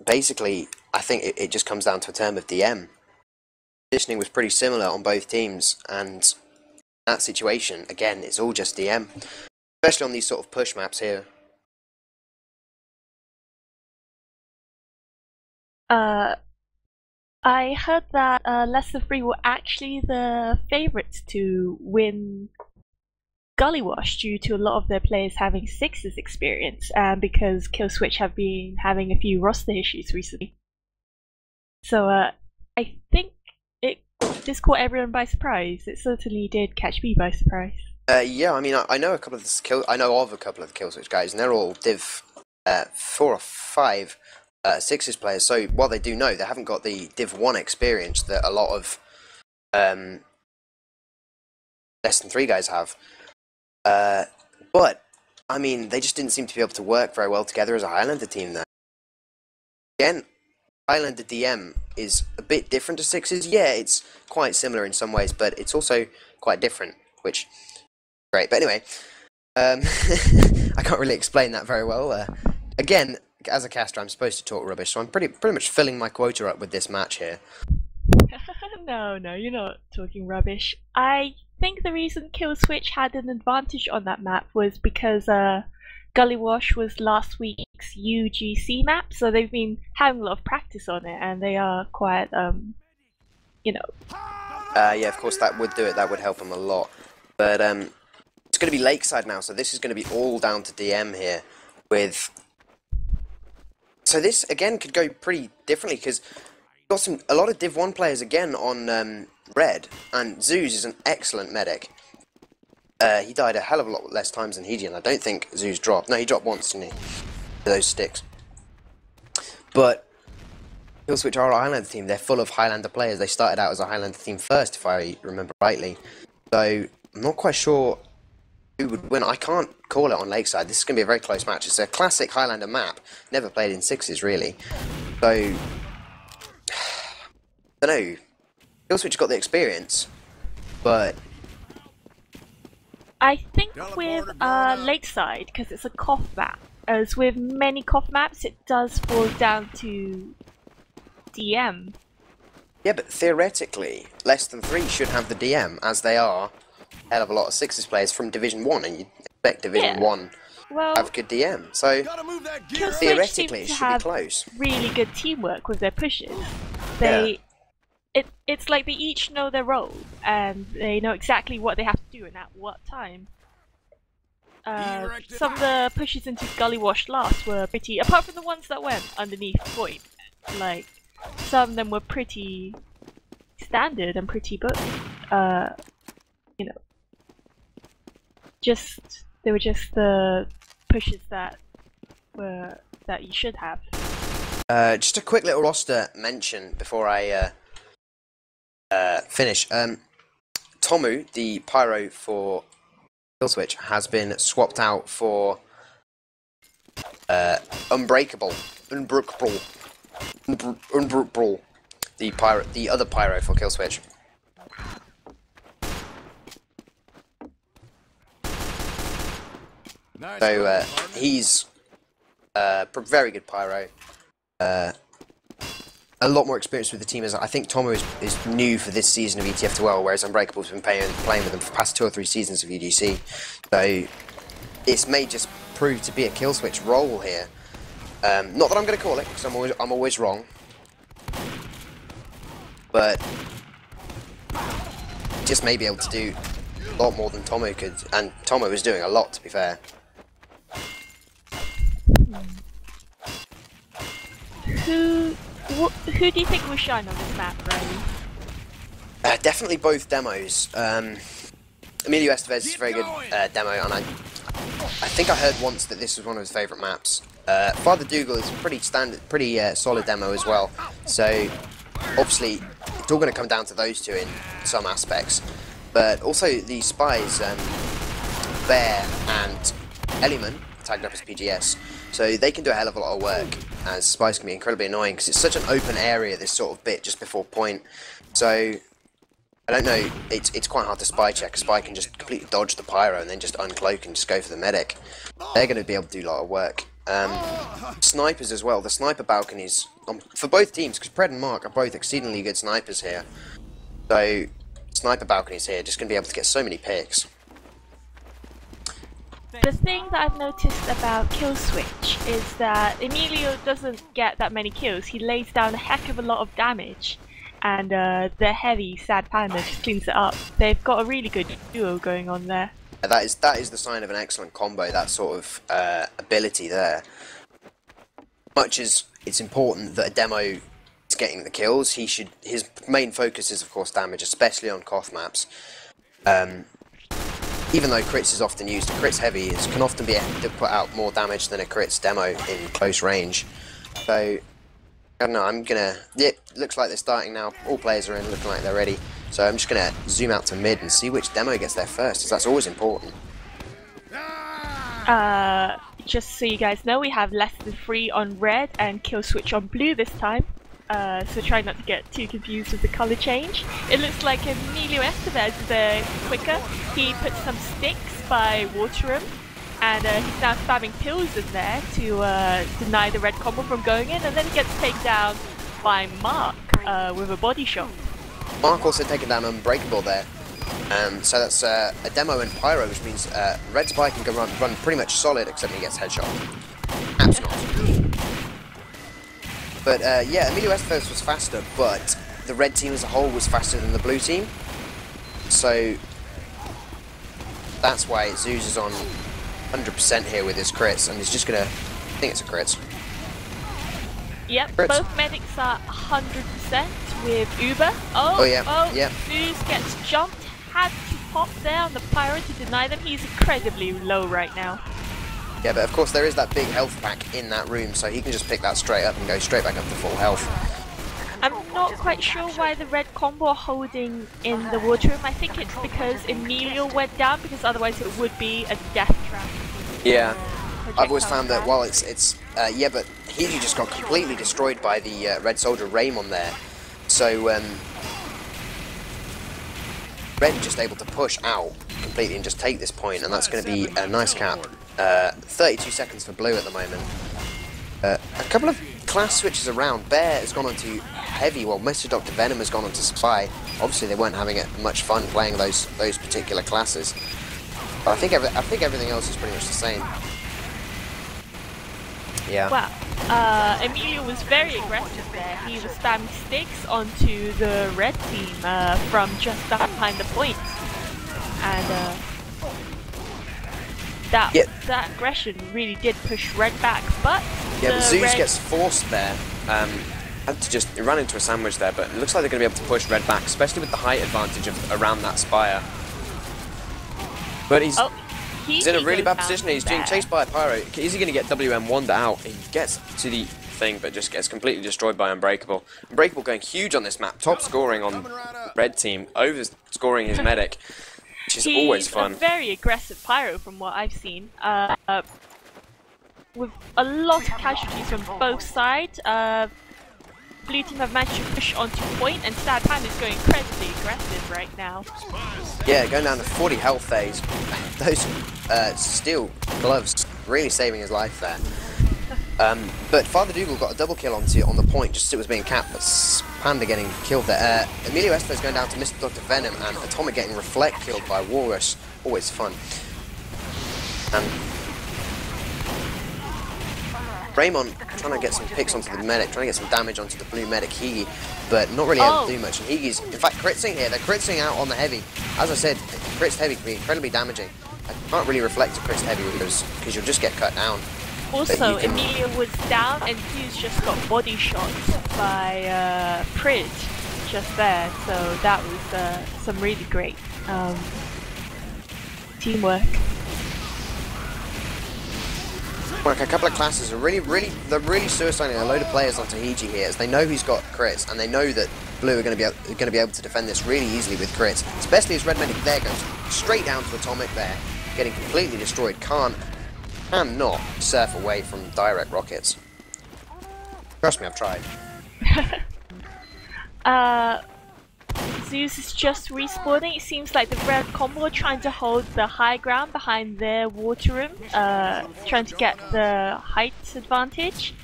Speaker 1: basically, I think it just comes down to a term of DM. Positioning was pretty similar on both teams, and that situation, again, it's all just DM. Especially on these sort of push maps here.
Speaker 2: I heard that Leicester 3 were actually the favourites to win Gullywash due to a lot of their players having Sixes experience, and because Killswitch have been having a few roster issues recently. So I think this caught everyone by surprise. It certainly did catch me by surprise.
Speaker 1: Yeah, I mean, I know of a couple of the Killswitch guys, and they're all Div 4 or 5 Sixes players. So while they do know, they haven't got the Div 1 experience that a lot of less than 3 guys have. But I mean, they just didn't seem to be able to work very well together as a Highlander team there. Again, Highlander DM is a bit different to Sixes. Yeah, it's quite similar in some ways, but it's also quite different, which great. But anyway, I can't really explain that very well. Again, as a caster, I'm supposed to talk rubbish, so I'm pretty much filling my quota up with this match here.
Speaker 2: No, you're not talking rubbish. I think the reason Killswitch had an advantage on that map was because Gully Wash was last week's UGC map, so they've been having a lot of practice on it, and they are quite, you know.
Speaker 1: Yeah, of course that would do it. That would help them a lot. But it's going to be Lakeside now, so this is going to be all down to DM here. So this again could go pretty differently because got a lot of Div 1 players again on red, and Zeus is an excellent medic. He died a hell of a lot less times than he did, and I don't think Zeus dropped. No, he dropped once, didn't he? Those sticks. But Killswitch are a Highlander team. They're full of Highlander players. They started out as a Highlander team first, if I remember rightly. So I'm not quite sure who would win. I can't call it on Lakeside. This is going to be a very close match. It's a classic Highlander map. Never played in sixes, really. So I don't know. Killswitch got the experience, but
Speaker 2: I think with Lakeside, because it's a KOF map, as with many KOF maps, it does boil down to DM.
Speaker 1: Yeah, but theoretically, less than 3 should have the DM, as they are a hell of a lot of sixes players from Division 1, and you'd expect Division 1 to have good DM. So theoretically, it should be close.
Speaker 2: Really good teamwork with their pushes. It's like they each know their role, and they know exactly what they have to do and at what time. Some of the pushes into Gully Wash last were pretty, apart from the ones that went underneath point, like, some of them were pretty standard and pretty booked. You know, they were just the pushes that you should have.
Speaker 1: Just a quick little roster mention before I finish. Tomu, the pyro for Killswitch, has been swapped out for Unbreakable, the other pyro for Killswitch.
Speaker 5: Nice
Speaker 1: So he's very good pyro. A lot more experience with the team, as I think Tomu is new for this season of ETF2L, whereas Unbreakable's been playing with them for the past 2 or 3 seasons of UGC. So this may just prove to be a Killswitch role here. Not that I'm going to call it, because I'm always wrong. But just may be able to do a lot more than Tomu could, and Tomu was doing a lot, to be fair.
Speaker 2: Who do you think will shine on this map, Riley?
Speaker 1: Definitely both demos. Emilio Estevez is a very good demo, and I think I heard once that this was one of his favourite maps. Father Dougal is a pretty solid demo as well. So obviously it's all going to come down to those two in some aspects. But also the spies, Bear and Elliman, tagged up as PGS. So they can do a hell of a lot of work, as spies can be incredibly annoying because it's such an open area, this sort of bit just before point. So I don't know, it's quite hard to spy check. A spy can just completely dodge the pyro and then just uncloak and just go for the medic. They're going to be able to do a lot of work. Snipers as well. The sniper balconies for both teams, because Pred and Mark are both exceedingly good snipers here. So sniper balconies here, just going to be able to get so many picks.
Speaker 2: The thing that I've noticed about Killswitch is that Emilio doesn't get that many kills. He lays down a heck of a lot of damage, and the heavy Sad Panda just cleans it up. They've got a really good duo going on there.
Speaker 1: That is the sign of an excellent combo, that sort of ability there. Much as it's important that a demo is getting the kills, his main focus is of course damage, especially on KOF maps. Even though crits is often used, a crits heavy can often be able to put out more damage than a crits demo in close range. So, I don't know, it looks like they're starting now. All players are in, looking like they're ready. So I'm just going to zoom out to mid and see which demo gets there first, because that's always important.
Speaker 2: Just so you guys know, we have less than 3 on red and Killswitch on blue this time. So try not to get too confused with the colour change. It looks like Emilio Estevez is quicker. He put some sticks by Water Room, And he's now spamming pills in there to deny the red combo from going in, and then he gets taken down by Mark with a body shot.
Speaker 1: Mark also taken down Unbreakable there. So that's a demo and Pyro, which means Red Spy can go run pretty much solid, except when he gets headshot. Perhaps not. But yeah, Emilio Estevez was faster, but the red team as a whole was faster than the blue team. So that's why Zeus is on 100% here with his crits, and he's just gonna, I think it's a crit.
Speaker 2: Yep,
Speaker 1: Crits.
Speaker 2: both medics are 100% with Uber.
Speaker 1: Oh, yeah,
Speaker 2: oh,
Speaker 1: yeah.
Speaker 2: Zeus gets jumped, had to pop there on the Pyro to deny them. He's incredibly low right now.
Speaker 1: Yeah, but of course there is that big health pack in that room, so he can just pick that straight up and go straight back up to full health.
Speaker 2: I'm not quite sure why the red combo are holding in the water room. I think it's because Emilio went down, because otherwise it would be a death trap.
Speaker 1: Yeah, I've always found that while it's yeah, but he just got completely destroyed by the Red Soldier Raymond there. So Red just able to push out completely and just take this point, and that's going to be a nice cap. 32 seconds for blue at the moment. A couple of class switches around. Bear has gone on to heavy, while Mr. Dr. Venom has gone on to spy. Obviously they weren't having much fun playing those particular classes. But I think everything else is pretty much the same. Yeah.
Speaker 2: Wow. Emilio was very aggressive there. He was spamming sticks onto the red team from just behind the point. And that aggression really did push red back, but
Speaker 4: yeah, but Zeus gets forced there. Had to just run into a sandwich there, but it looks like they're going to be able to push red back, especially with the height advantage of around that spire. But he's in a really bad position. He's being chased by a Pyro. Is he going to get WM1'd out? He gets to the thing, but just gets completely destroyed by Unbreakable. Unbreakable going huge on this map, top scoring on red team, over scoring his medic. Which is always fun.
Speaker 2: He's a very aggressive Pyro from what I've seen, with a lot of casualties from both sides. Blue team have managed to push onto point, and Sad Panda is going incredibly aggressive right now.
Speaker 1: Yeah, going down to 40 health phase. Those steel gloves really saving his life there. But Father Dougal got a double kill on the point just as it was being capped, but Panda getting killed there. Emilio Estevez going down to Mr. Dr. Venom, and Atomic getting Reflect killed by Walrus. Always fun. Raymond trying to get some picks onto the medic, trying to get some damage onto the blue medic Higi, but not really able to do much. And Higi's, in fact, critsing here. They're critsing out on the heavy. As I said, crits heavy can be incredibly damaging. I can't really reflect a crit heavy because you'll just get cut down.
Speaker 2: Also, Emilio was down, and he's just got body shot by Prid just there. So that was some really great teamwork.
Speaker 1: Like a couple of classes are they're really suiciding a load of players onto Higi here, as they know he's got crits, and they know that blue are going to be able to defend this really easily with crits. Especially as red medic there goes straight down to Atomic there, getting completely destroyed. Cannot surf away from direct rockets. Trust me, I've tried.
Speaker 2: Zeus is just respawning. It seems like the red combo are trying to hold the high ground behind their water room, trying to get the height advantage.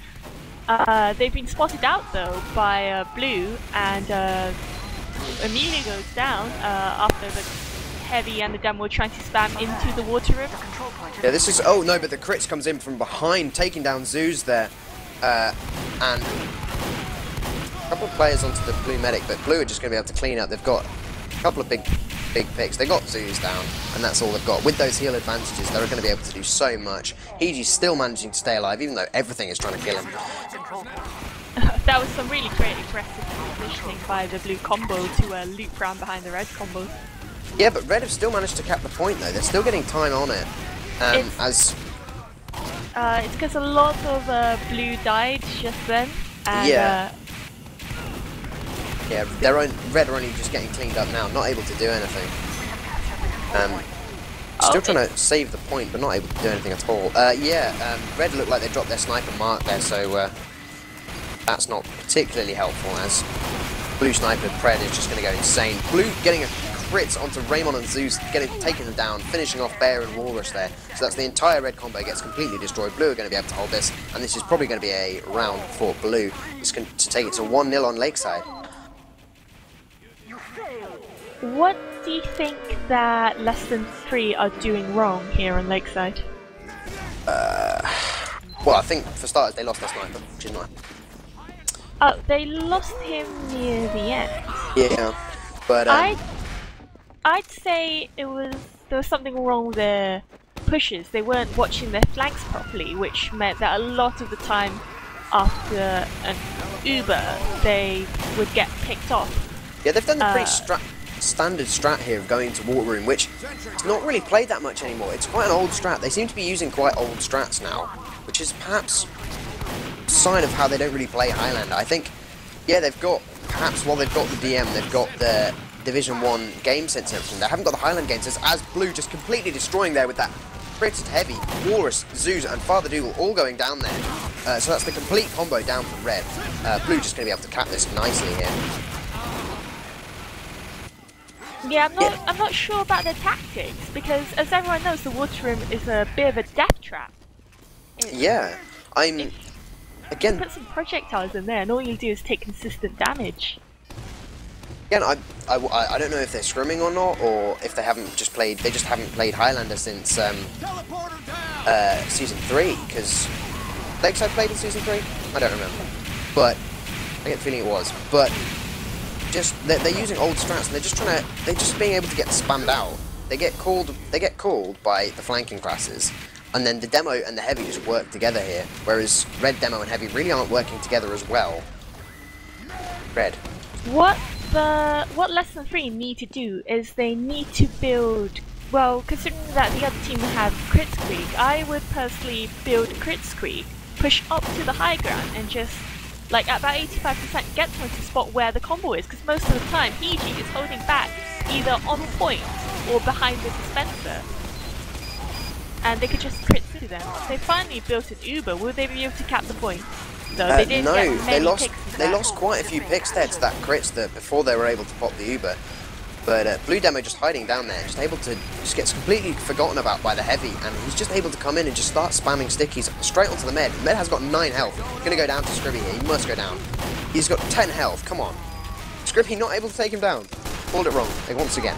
Speaker 2: They've been spotted out though by blue, and Emilio goes down after the heavy and the demo trying to spam into the water room.
Speaker 1: Yeah, this is but the crits comes in from behind, taking down Zeus there, and a couple of players onto the blue medic, but blue are just going to be able to clean up. They've got a couple of big picks. They got Zeus down, and that's all they've got. With those heal advantages, they're going to be able to do so much. Higi's still managing to stay alive, even though everything is trying to kill him.
Speaker 2: That was some really great aggressive positioning by the blue combo to loop round behind the red combo.
Speaker 1: Yeah, but red have still managed to cap the point though. They're still getting time on it.
Speaker 2: It's because a lot of blue died just then. And,
Speaker 1: red are only just getting cleaned up now, not able to do anything. Still trying to save the point, but not able to do anything at all. Red looked like they dropped their sniper mark there, so that's not particularly helpful, as blue sniper Pred is just going to go insane. Blue getting a crits onto Raymond and Zeus, taking them down, finishing off Bear and Walrus there. So that's the entire red combo gets completely destroyed. Blue are going to be able to hold this, and this is probably going to be a round for Blue. It's going to take it to 1-0 on Lakeside.
Speaker 2: What do you think that Less Than 3 are doing wrong here on Lakeside?
Speaker 1: Well, I think for starters they lost their sniper, which is nice.
Speaker 2: Oh, they lost him near the end.
Speaker 1: Yeah, but
Speaker 2: I'd say there was something wrong with their pushes. They weren't watching their flanks properly, which meant that a lot of the time after an Uber, they would get picked off.
Speaker 1: Yeah, they've done the pretty standard strat here of going to Water Room, which is not really played that much anymore. It's quite an old strat. They seem to be using quite old strats now, which is perhaps a sign of how they don't really play Highlander. I think, yeah, they've got, perhaps while they've got the DM, they've got the Division 1 game sense and everything. They haven't got the Highland game sense, as Blue just completely destroying there with that critted heavy. Walrus, Zeus, and Father Dougal all going down there. So that's the complete combo down from Red. Blue just going to be able to cap this nicely here.
Speaker 2: Yeah, I'm not sure about their tactics, because as everyone knows, the Water Room is a bit of a death trap.
Speaker 1: Yeah, again,
Speaker 2: put some projectiles in there, and all you do is take consistent damage.
Speaker 1: Again, I don't know if they're scrimming or not, or if they just haven't played Highlander since Season 3, because Lakeside played in Season 3? I don't remember, but I get the feeling it was. But just they're using old strats, and they're just being able to get spammed out. They get called by the flanking classes, and then the demo and the heavy just work together here, whereas red demo and heavy really aren't working together as well. Red.
Speaker 2: What Less Than 3 need to do is they need to build, well, considering that the other team have Crit Squeak, I would personally build Crit Squeak, push up to the high ground, and just, like, at about 85% get someone to spot where the combo is, because most of the time PG is holding back either on point or behind the dispenser, and they could just crit to them. They finally built an Uber. Will they be able to cap the point? No, they didn't.
Speaker 1: No, they lost quite a few picks there to that crits before they were able to pop the Uber. But Blue Demo just hiding down there, just able to just gets completely forgotten about by the heavy, and he's just able to come in and just start spamming stickies straight onto the med. Med has got 9 health. Gonna go down to Scribby here. He must go down. He's got 10 health. Come on, Scribby not able to take him down. Called it wrong once again.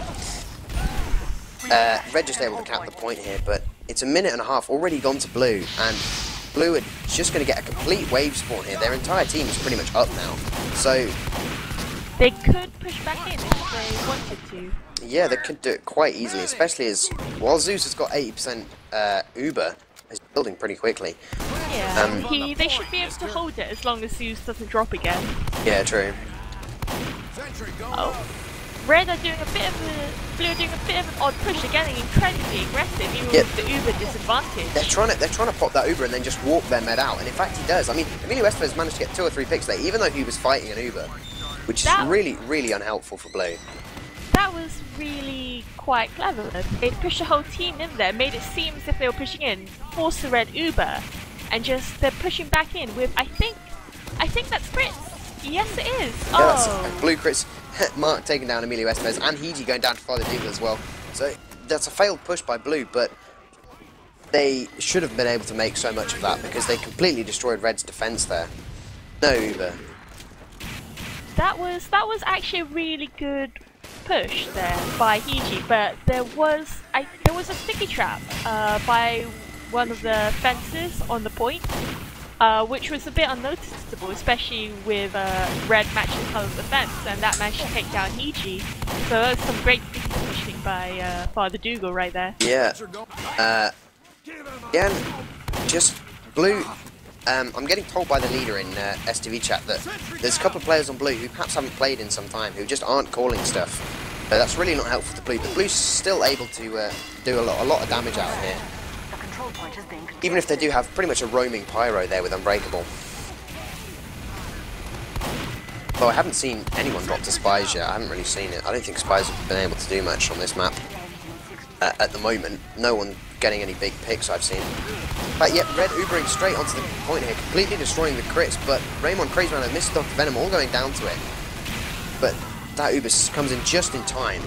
Speaker 1: Red just able to cap the point here, but it's a minute and a half already gone to Blue, and Blue are just going to get a complete wave spawn here. Their entire team is pretty much up now, so
Speaker 2: they could push back in if they wanted to.
Speaker 1: Yeah, they could do it quite easily, especially as while Zeus has got 80% Uber, he's building pretty quickly.
Speaker 2: Yeah, they should be able to hold it as long as Zeus doesn't drop again.
Speaker 1: Yeah, true.
Speaker 2: Oh. Red are doing a bit of Blue are doing a bit of an odd push. They're getting incredibly aggressive, even with the Uber disadvantage.
Speaker 1: They're trying to pop that Uber and then just walk their med out, and in fact he does. I mean, Emilio Estevez managed to get 2 or 3 picks there, even though he was fighting an Uber, which is really unhelpful for Blue.
Speaker 2: That was really quite clever. They pushed the whole team in there, made it seem as if they were pushing in, forced the red Uber, and just they're pushing back in with I think that's crits. Yes, it is.
Speaker 1: Yeah, that's Blue crits. Mark taking down Emilio Estevez, and Hiji going down to Father Dougal as well. So that's a failed push by Blue, but they should have been able to make so much of that because they completely destroyed Red's defense there. No Uber.
Speaker 2: That was actually a really good push there by Hiji, but there was a sticky trap by one of the fences on the point. Which was a bit unnoticeable, especially with red matching the colour of the fence, and that managed to take down Hiji. So that was some great pushing by Father Dougal right there.
Speaker 1: Yeah. Again, just Blue. I'm getting told by the leader in STV chat that there's a couple of players on Blue who perhaps haven't played in some time, who just aren't calling stuff. That's really not helpful to Blue, but Blue's still able to do a lot of damage out here. Even if they do have pretty much a roaming pyro there with Unbreakable. Well, I haven't seen anyone drop to Spies yet. I haven't really seen it. I don't think Spies have been able to do much on this map at the moment. No one getting any big picks I've seen. But yet, Red Ubering straight onto the point here, completely destroying the crits, but Raymond, Crazy Man and Mr. Dr. Venom all going down to it. But that Uber comes in just in time.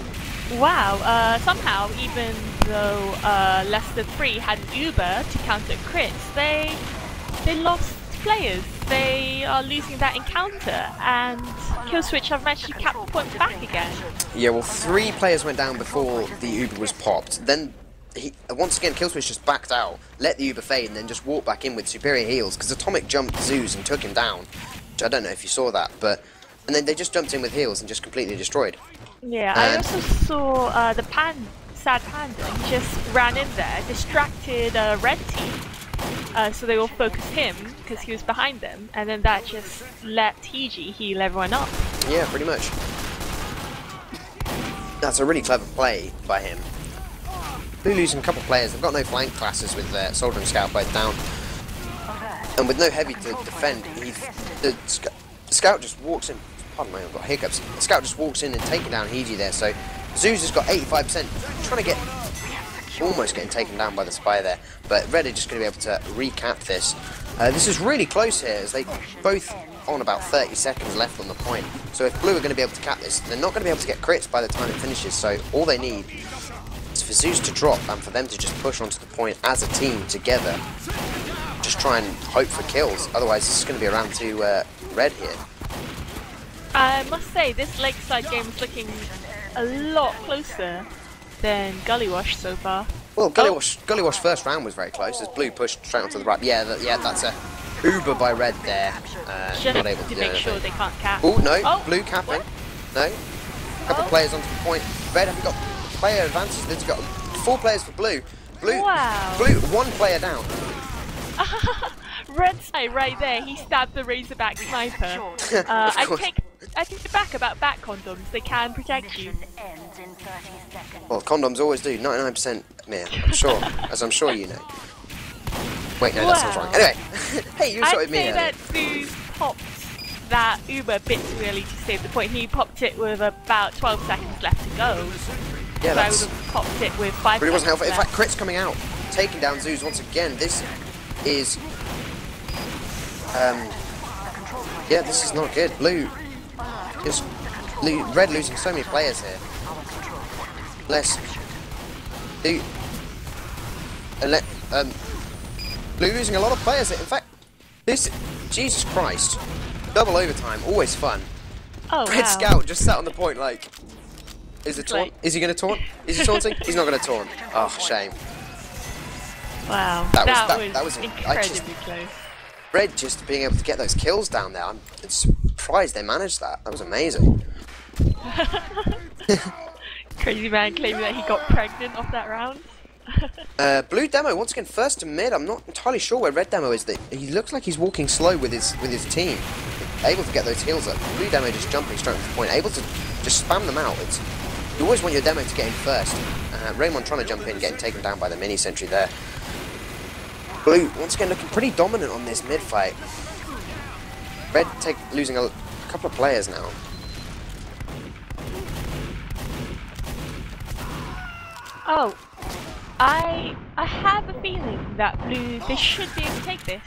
Speaker 2: Wow, somehow, even though Leicester 3 had an Uber to counter crits, they lost players. They are losing that encounter, and Killswitch have managed to cap the point back again.
Speaker 1: Yeah, well, 3 players went down before the Uber was popped. Then, once again, Killswitch just backed out, let the Uber fade, and then just walked back in with superior heals, because Atomic jumped Zeus and took him down. Which I don't know if you saw that, but... And then they just jumped in with heals and just completely destroyed.
Speaker 2: Yeah, I also saw the Sad Panda. He just ran in there, distracted Red Team, so they all focused him because he was behind them, and then that just let TG heal everyone up.
Speaker 1: Yeah, pretty much. That's a really clever play by him. Blue losing a couple of players. They've got no flank classes with Soldier and Scout both down, and with no heavy to defend, the Scout just walks in. Pardon me, I've got hiccups. The Scout just walks in and taking down Heiji there, so Zeus has got 85%, trying to get, almost getting taken down by the Spy there, but Red are just going to be able to recap this. This is really close here, as they both on about 30 seconds left on the point, so if Blue are going to be able to cap this, they're not going to be able to get crits by the time it finishes, so all they need is for Zeus to drop and for them to just push onto the point as a team together, just try and hope for kills, otherwise this is going to be around to Red here.
Speaker 2: I must say, this Lakeside game is looking a lot closer than Gullywash so far.
Speaker 1: Well, Gullywash first round was very close, as Blue pushed straight onto the right. Yeah, that's a Uber by Red there.
Speaker 2: Just
Speaker 1: not able to
Speaker 2: to
Speaker 1: do
Speaker 2: make
Speaker 1: anything.
Speaker 2: sure they can't cap.
Speaker 1: Oh, no,
Speaker 2: Oh,
Speaker 1: Blue capping.
Speaker 2: what?
Speaker 1: No. A couple of players onto the point. Red haven't got player advantage. They've got 4 players for Blue.
Speaker 2: Wow.
Speaker 1: Blue, 1 player down.
Speaker 2: Red side right there, he stabbed the Razorback sniper. I take it back about back condoms, they can protect you.
Speaker 3: Ends in 30 seconds.
Speaker 1: Well, condoms always do. 99%. Yeah, I'm sure. As I'm sure you know. Wait, no, that sounds wrong. Anyway, hey, you sorted
Speaker 2: I'd
Speaker 1: me
Speaker 2: say
Speaker 1: earlier.
Speaker 2: that Zeus popped that Uber a bit too early to save the point. He popped it with about 12 seconds left to go.
Speaker 1: Yeah,
Speaker 2: So I would
Speaker 1: that's
Speaker 2: have popped it with 5
Speaker 1: really wasn't
Speaker 2: seconds
Speaker 1: helpful. In
Speaker 2: left.
Speaker 1: fact, Crit's coming out, taking down Zeus once again. This is, yeah, this is not good. Blue is Red losing so many players here. Blue losing a lot of players here. In fact, this, Jesus Christ, double overtime, always fun.
Speaker 2: Oh,
Speaker 1: Red
Speaker 2: wow.
Speaker 1: Scout just sat on the point like, is it taunt?
Speaker 2: Like-
Speaker 1: Is he going to taunt? Is he taunting? He's not going to taunt. Oh, shame.
Speaker 2: Wow,
Speaker 1: That was
Speaker 2: incredibly close.
Speaker 1: Red just being able to get those kills down there. I'm surprised they managed that. That was amazing.
Speaker 2: Crazy man claiming that he got pregnant off that round.
Speaker 1: Blue Demo once again first to mid. I'm not entirely sure where Red Demo is. He looks like he's walking slow with his team, able to get those heals up. Blue Demo just jumping straight to the point, able to just spam them out. You always want your demo to get in first. Raymond trying to jump in, getting taken down by the mini sentry there. Blue once again looking pretty dominant on this mid fight. Red losing a couple of players now.
Speaker 2: Oh, I have a feeling that Blue, they should be able to take this.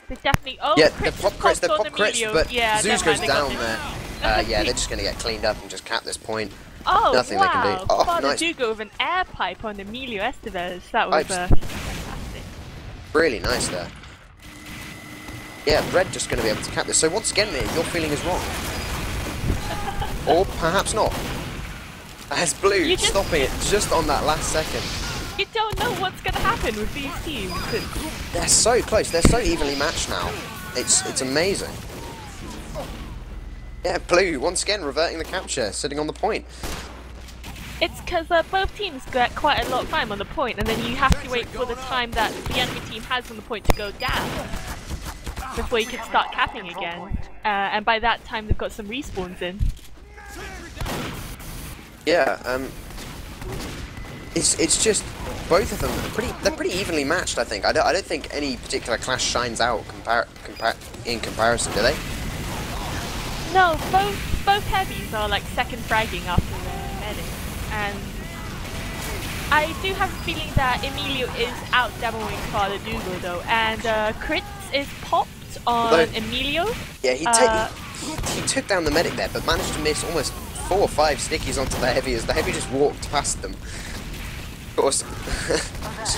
Speaker 2: They definitely. Oh,
Speaker 1: Yeah,
Speaker 2: crits
Speaker 1: the pop crits,
Speaker 2: on Emilio.
Speaker 1: but
Speaker 2: yeah,
Speaker 1: Zeus
Speaker 2: never
Speaker 1: goes
Speaker 2: mind, they got
Speaker 1: down
Speaker 2: this.
Speaker 1: there. Yeah, they're just going to get cleaned up and just cap this point.
Speaker 2: Oh,
Speaker 1: Nothing
Speaker 2: wow.
Speaker 1: they can do. Oh,
Speaker 2: Father
Speaker 1: nice.
Speaker 2: do go with an air pipe on Emilio Estevez. That was
Speaker 1: Pipes.
Speaker 2: fantastic.
Speaker 1: Really nice there. Yeah, Red just going to be able to cap this. So once again, Mia, your feeling is wrong. Or perhaps not. As Blue stopping it just on that last second.
Speaker 2: You don't know what's going to happen with these teams.
Speaker 1: They're so close. They're so evenly matched now. It's amazing. Yeah, Blue once again reverting the capture, sitting on the point.
Speaker 2: It's because both teams get quite a lot of time on the point, and then you have to wait for the time that the enemy team has on the point to go down before you can start capping again. And by that time, they've got some respawns in.
Speaker 1: Yeah, it's just both of them they're pretty evenly matched. I think I don't think any particular class shines out in comparison, do they?
Speaker 2: No, both heavies are like second fragging after the medic, and I do have a feeling that Emilio is out demoing Father Dougal though, and crits is popped on Emilio.
Speaker 1: Yeah, he took down the medic there, but managed to miss almost 4 or 5 stickies onto the heavy as the heavy just walked past them. Of course,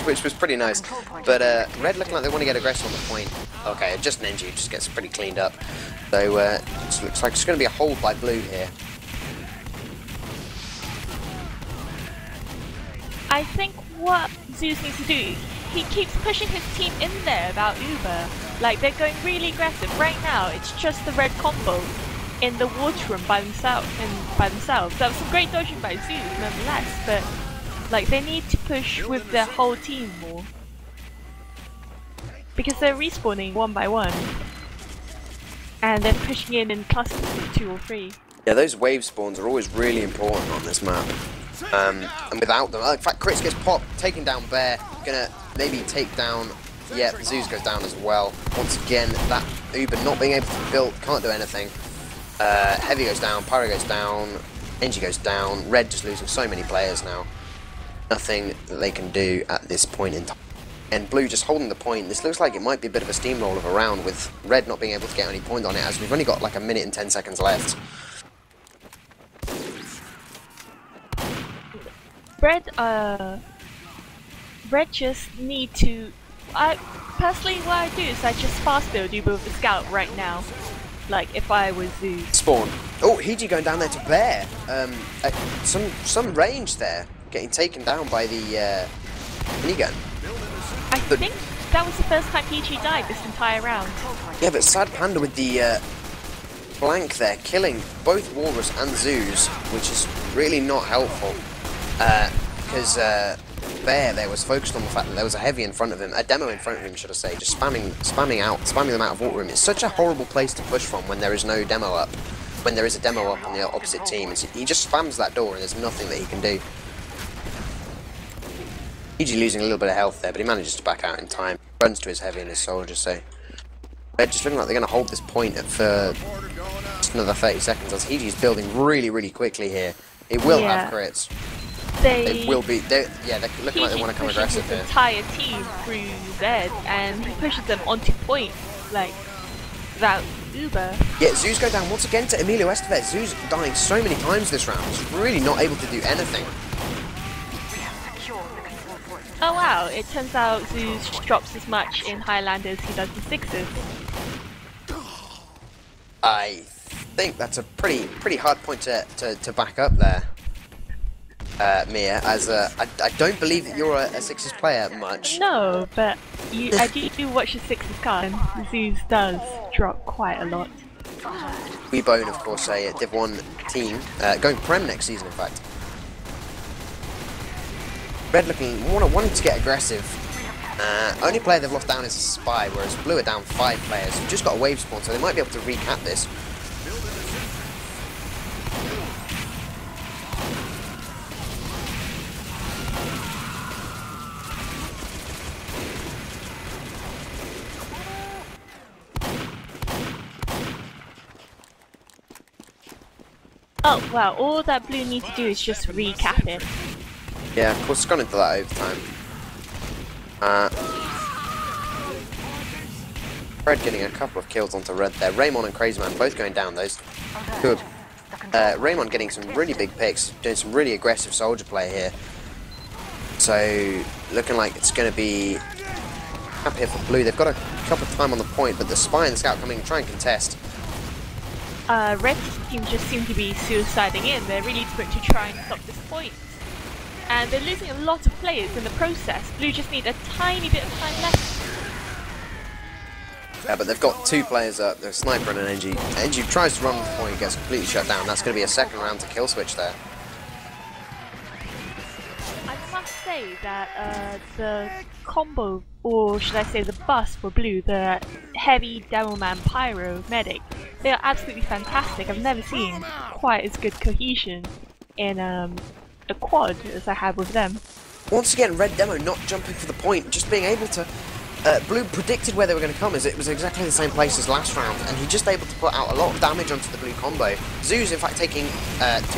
Speaker 1: which was pretty nice. But red looking like they want to get aggressive on the point. Okay, just an NG just gets pretty cleaned up. So it looks like it's going to be a hold by blue here.
Speaker 2: I think what Zeus needs to do, he keeps pushing his team in there about Uber. Like, they're going really aggressive. Right now, it's just the red combo in the water room by themselves. That was some great dodging by Zeus, nonetheless, but like, they need to push with their whole team more. Because they're respawning one by one. And they're pushing in clusters of 2 or 3.
Speaker 1: Yeah, those wave spawns are always really important on this map. And without them, in fact, Crits gets popped, taking down Bear, gonna maybe take down, yeah, Zeus goes down as well. Once again, that Uber not being able to build, can't do anything. Heavy goes down, Pyro goes down, NG goes down, Red just losing so many players now. Nothing that they can do at this point in time. And Blue just holding the point. This looks like it might be a bit of a steamroll of a round with Red not being able to get any point on it, as we've only got like a minute and 10 seconds left.
Speaker 2: Red just need to... personally, what I do is I just fast build Uber with the scout right now. Like, if I was Zeus.
Speaker 1: Spawn. Oh, Hiji going down there to Bear. Some range there. Getting taken down by the minigun.
Speaker 2: I think that was the first time Hiji died this entire round.
Speaker 1: Yeah, but Sad Panda with the flank there, killing both Walrus and Zeus, which is really not helpful. Because Bear there was focused on the fact that there was a heavy in front of him, a demo in front of him, should I say, just spamming them out of water room. It's such a horrible place to push from when there is no demo up. When there is a demo up on the opposite team, he just spams that door and there's nothing that he can do. EG losing a little bit of health there, but he manages to back out in time. Runs to his heavy and his soldier, so Red just looking like they're going to hold this point for just another 30 seconds as Hiji's building really, really quickly here. It will have crits. They will be. They're looking like they want to come aggressive here.
Speaker 2: His entire team through Zed, and he pushes them onto point, like, without Uber. Yeah,
Speaker 1: Zeus go down once again to Emilio Estevez. Zeus dying so many times this round. He's really not able to do anything.
Speaker 2: Oh wow, it turns out Zeus drops as much in Highlander as he does in Sixes.
Speaker 1: I think that's a pretty hard point to back up there, Mia, as I don't believe that you're a Sixes player much.
Speaker 2: No, but I do watch the Sixes card, and Zeus does drop quite a lot.
Speaker 1: Weebone, of course, a Div 1 team, going Prem next season, in fact. Red looking, wanting to get aggressive. Only player they've lost down is a Spy, whereas Blue are down 5 players. We've just got a wave spawn, so they might be able to recap this.
Speaker 2: Oh wow, all that Blue needs to do is just recap it.
Speaker 1: Yeah, of course it's gone into that overtime. Red getting a couple of kills onto Red there. Raymond and Crazy Man both going down. Those two. Raymond getting some really big picks, doing some really aggressive soldier play here. So looking like it's going to be up here for Blue. They've got a couple of time on the point, but the Spy and the Scout coming and try and contest.
Speaker 2: Red's team just seem to be suiciding in. They're really quick to try and stop this point. And they're losing a lot of players in the process. Blue just need a tiny bit of time left.
Speaker 1: Yeah, but they've got 2 players up. There's Sniper and an NG. NG tries to run the point, gets completely shut down. That's going to be a second round to kill switch there.
Speaker 2: I must say that the combo, or should I say the bus for Blue, the heavy Devilman Pyro Medic, they are absolutely fantastic. I've never seen quite as good cohesion in a quad as I have with them.
Speaker 1: Once again, Red Demo not jumping for the point, just being able to... Blue predicted where they were going to come, as it was exactly the same place as last round, and he just able to put out a lot of damage onto the Blue combo. Zeus, in fact, taking 2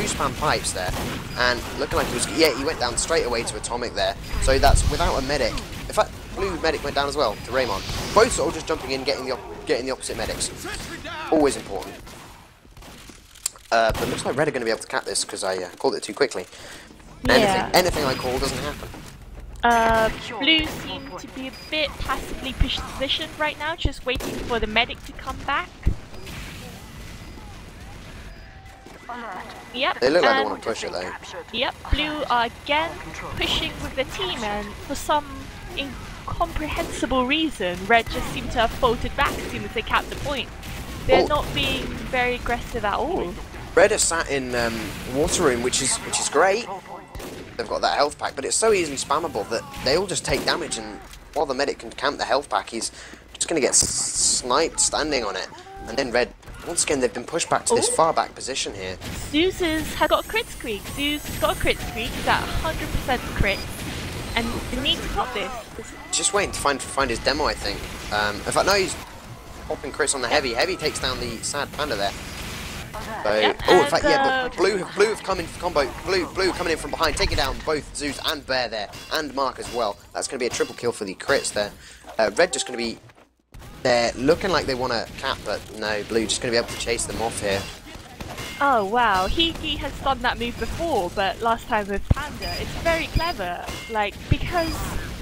Speaker 1: spam pipes there, and looking like he was... Yeah, he went down straight away to Atomic there, so that's without a medic. In fact, Blue medic went down as well to Raymond. Both soldiers jumping in, getting the opposite medics. Always important. but it looks like red are going to be able to cap this because I called it too quickly.
Speaker 2: Yeah.
Speaker 1: Anything I call doesn't happen.
Speaker 2: Blue seem to be a bit passively positioned right now, just waiting for the medic to come back. Yep.
Speaker 1: They look like they want to push it though.
Speaker 2: Yep. Blue are again pushing with the team, and for some incomprehensible reason, red just seem to have folded back as soon as they capped the point. They're not being very aggressive at all.
Speaker 1: Red are sat in water room, which is great. They've got that health pack, but it's so easily spammable that they all just take damage, and while the medic can camp the health pack, he's just going to get sniped standing on it. And then red, once again, they've been pushed back to this far back position here.
Speaker 2: Zeus has got a crit streak. Zeus has got a crit streak. He's at 100% crit, and they need to pop this.
Speaker 1: Just waiting to find his demo, I think. In fact, no, he's popping crits on the heavy. Heavy takes down the sad panda there. So, in fact, yeah, but blue have come in for combo. Blue coming in from behind, taking down both Zeus and Bear there, and Mark as well. That's going to be a triple kill for the crits there. Red just going to be there, looking like they want to cap, but no, blue just going to be able to chase them off here.
Speaker 2: Oh wow, Higi has done that move before, but last time with Panda. It's very clever, like, because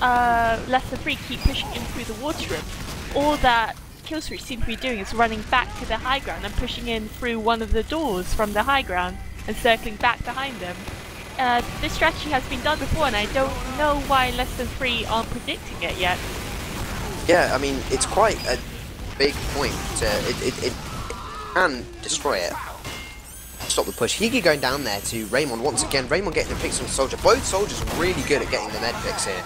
Speaker 2: Lesser 3 keep pushing in through the water room, all that Killswitch seem to be doing is running back to the high ground and pushing in through one of the doors from the high ground and circling back behind them. This strategy has been done before, and I don't know why Less Than 3 aren't predicting it yet.
Speaker 1: Yeah, I mean, it's quite a big point. It can destroy it. Stop the push. Higi going down there to Raymond once again. Raymond getting the picks on the soldier. Both soldiers are really good at getting the med picks here.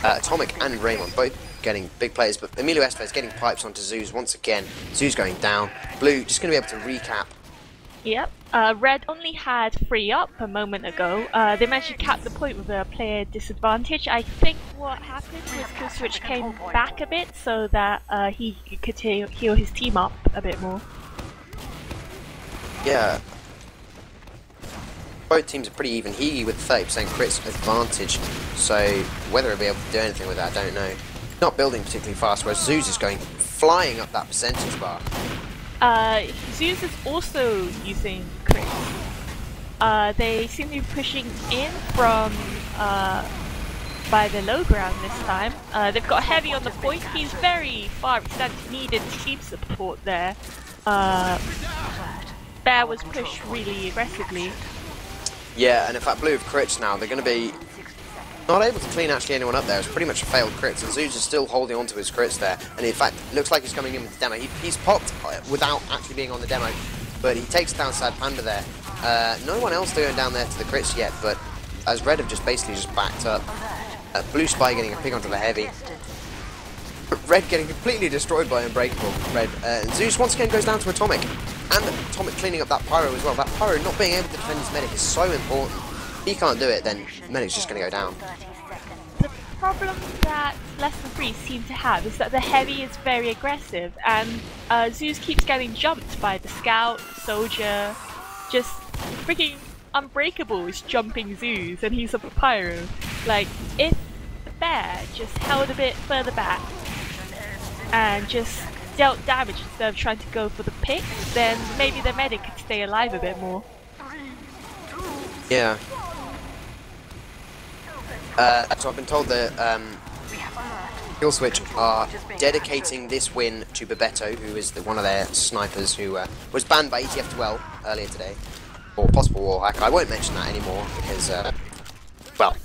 Speaker 1: Atomic and Raymond both getting big plays, but Emilio Estevez getting pipes onto Zeus once again. Zeus going down. Blue just going to be able to recap.
Speaker 2: Yep. Red only had 3 up a moment ago. They managed to cap the point with a player disadvantage. I think what happened was Killswitch came back a bit so that he could heal his team up a bit more.
Speaker 1: Yeah. Both teams are pretty even. Higi with 30% crits advantage, so whether he'll be able to do anything with that, I don't know. Not building particularly fast, whereas Zeus is going flying up that percentage bar.
Speaker 2: Zeus is also using crits. They seem to be pushing in from by the low ground this time. They've got Heavy on the point. He's very far extended, needed team support there. Bear was pushed really aggressively.
Speaker 1: Yeah, and in fact, blue have crits now. They're going to be not able to clean actually anyone up there. It's pretty much a failed crit, and Zeus is still holding on to his crits there. And in fact, it looks like he's coming in with the demo. He's popped without actually being on the demo, but he takes down Sad Panda there. No one else going down there to the crits yet, but as Red have just basically just backed up. Blue Spy getting a pick onto the heavy. Red getting completely destroyed by Unbreakable. Red and Zeus once again goes down to Atomic. And Atomic cleaning up that Pyro as well. That Pyro not being able to defend his medic is so important. If he can't do it, then medic's just going to go down.
Speaker 2: The problem that Less Than 3 seem to have is that the heavy is very aggressive, and Zeus keeps getting jumped by the scout, soldier, just freaking Unbreakable is jumping Zeus, and he's a Pyro. Like, if the bear just held a bit further back and just dealt damage instead of trying to go for the pick, then maybe the medic could stay alive a bit more.
Speaker 1: Yeah. So I've been told that Killswitch are dedicating this win to Bebeto, who is one of their snipers who was banned by ETF2L earlier today, or possible wall hack. I won't mention that anymore because, well,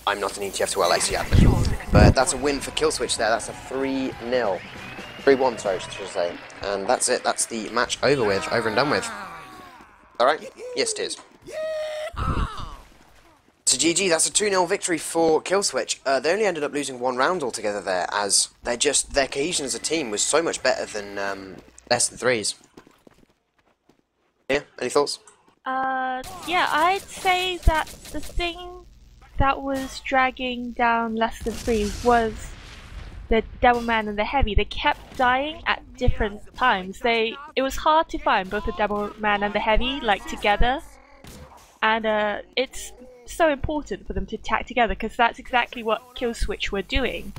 Speaker 1: I'm not an ETF2L AC admin. But that's a win for Killswitch there. That's a 3-0. 3-1, sorry, should I say. And that's it. That's the match over and done with. Alright? Yes, it is. So GG, that's a 2-0 victory for Killswitch. They only ended up losing 1 round altogether there, as their cohesion as a team was so much better than Less Than 3's. Yeah, any thoughts?
Speaker 2: Yeah, I'd say that the thing that was dragging down Less Than 3 was the Devilman and the Heavy. They kept dying at different times. It was hard to find both the Devilman and the Heavy, like, together. And it's so important for them to attack together, because that's exactly what Killswitch were doing.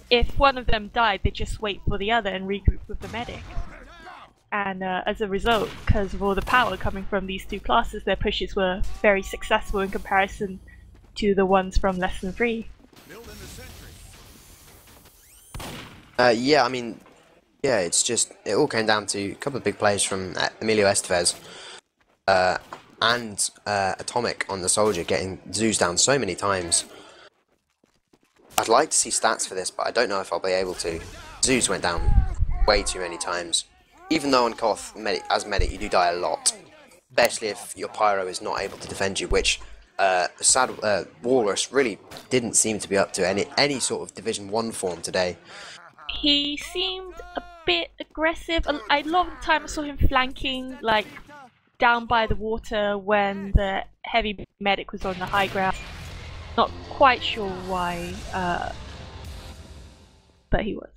Speaker 2: If one of them died, they just wait for the other and regroup with the medic. and as a result, because of all the power coming from these two classes, their pushes were very successful in comparison to the ones from Lesson 3.
Speaker 1: Yeah, I mean, yeah, it's just, it all came down to a couple of big plays from Emilio Estevez and Atomic on the Soldier getting Zeus down so many times. I'd like to see stats for this, but I don't know if I'll be able to. Zeus went down way too many times. Even though on Koth, as medic, you do die a lot. Especially if your Pyro is not able to defend you, which Walrus really didn't seem to be up to any sort of Division 1 form today.
Speaker 2: He seemed a bit aggressive. A lot of the time I saw him flanking, like, down by the water when the heavy medic was on the high ground. Not quite sure why, but he was.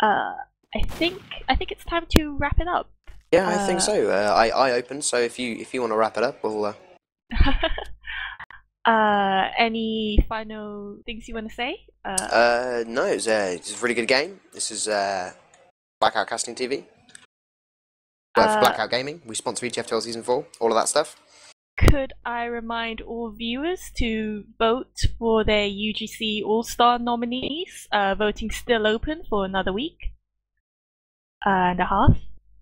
Speaker 2: I think it's time to wrap it up.
Speaker 1: Yeah, I think so. I opened, so if you want to wrap it up, we'll.
Speaker 2: Any final things you want to say?
Speaker 1: No, it's a really good game. This is Blackout Casting TV. For Blackout Gaming, we sponsor ETF2L Season 4, all of that stuff.
Speaker 2: Could I remind all viewers to vote for their UGC All-Star nominees? Voting's still open for another week and a half.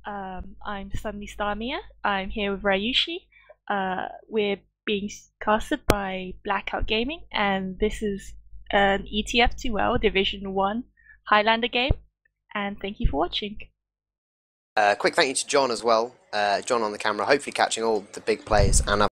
Speaker 2: I'm Sunny Starmia. I'm here with Ryushi. We're being casted by Blackout Gaming, and this is an ETF2L Division 1 Highlander game, and thank you for watching.
Speaker 1: Quick thank you to John as well. John on the camera, hopefully catching all the big plays, and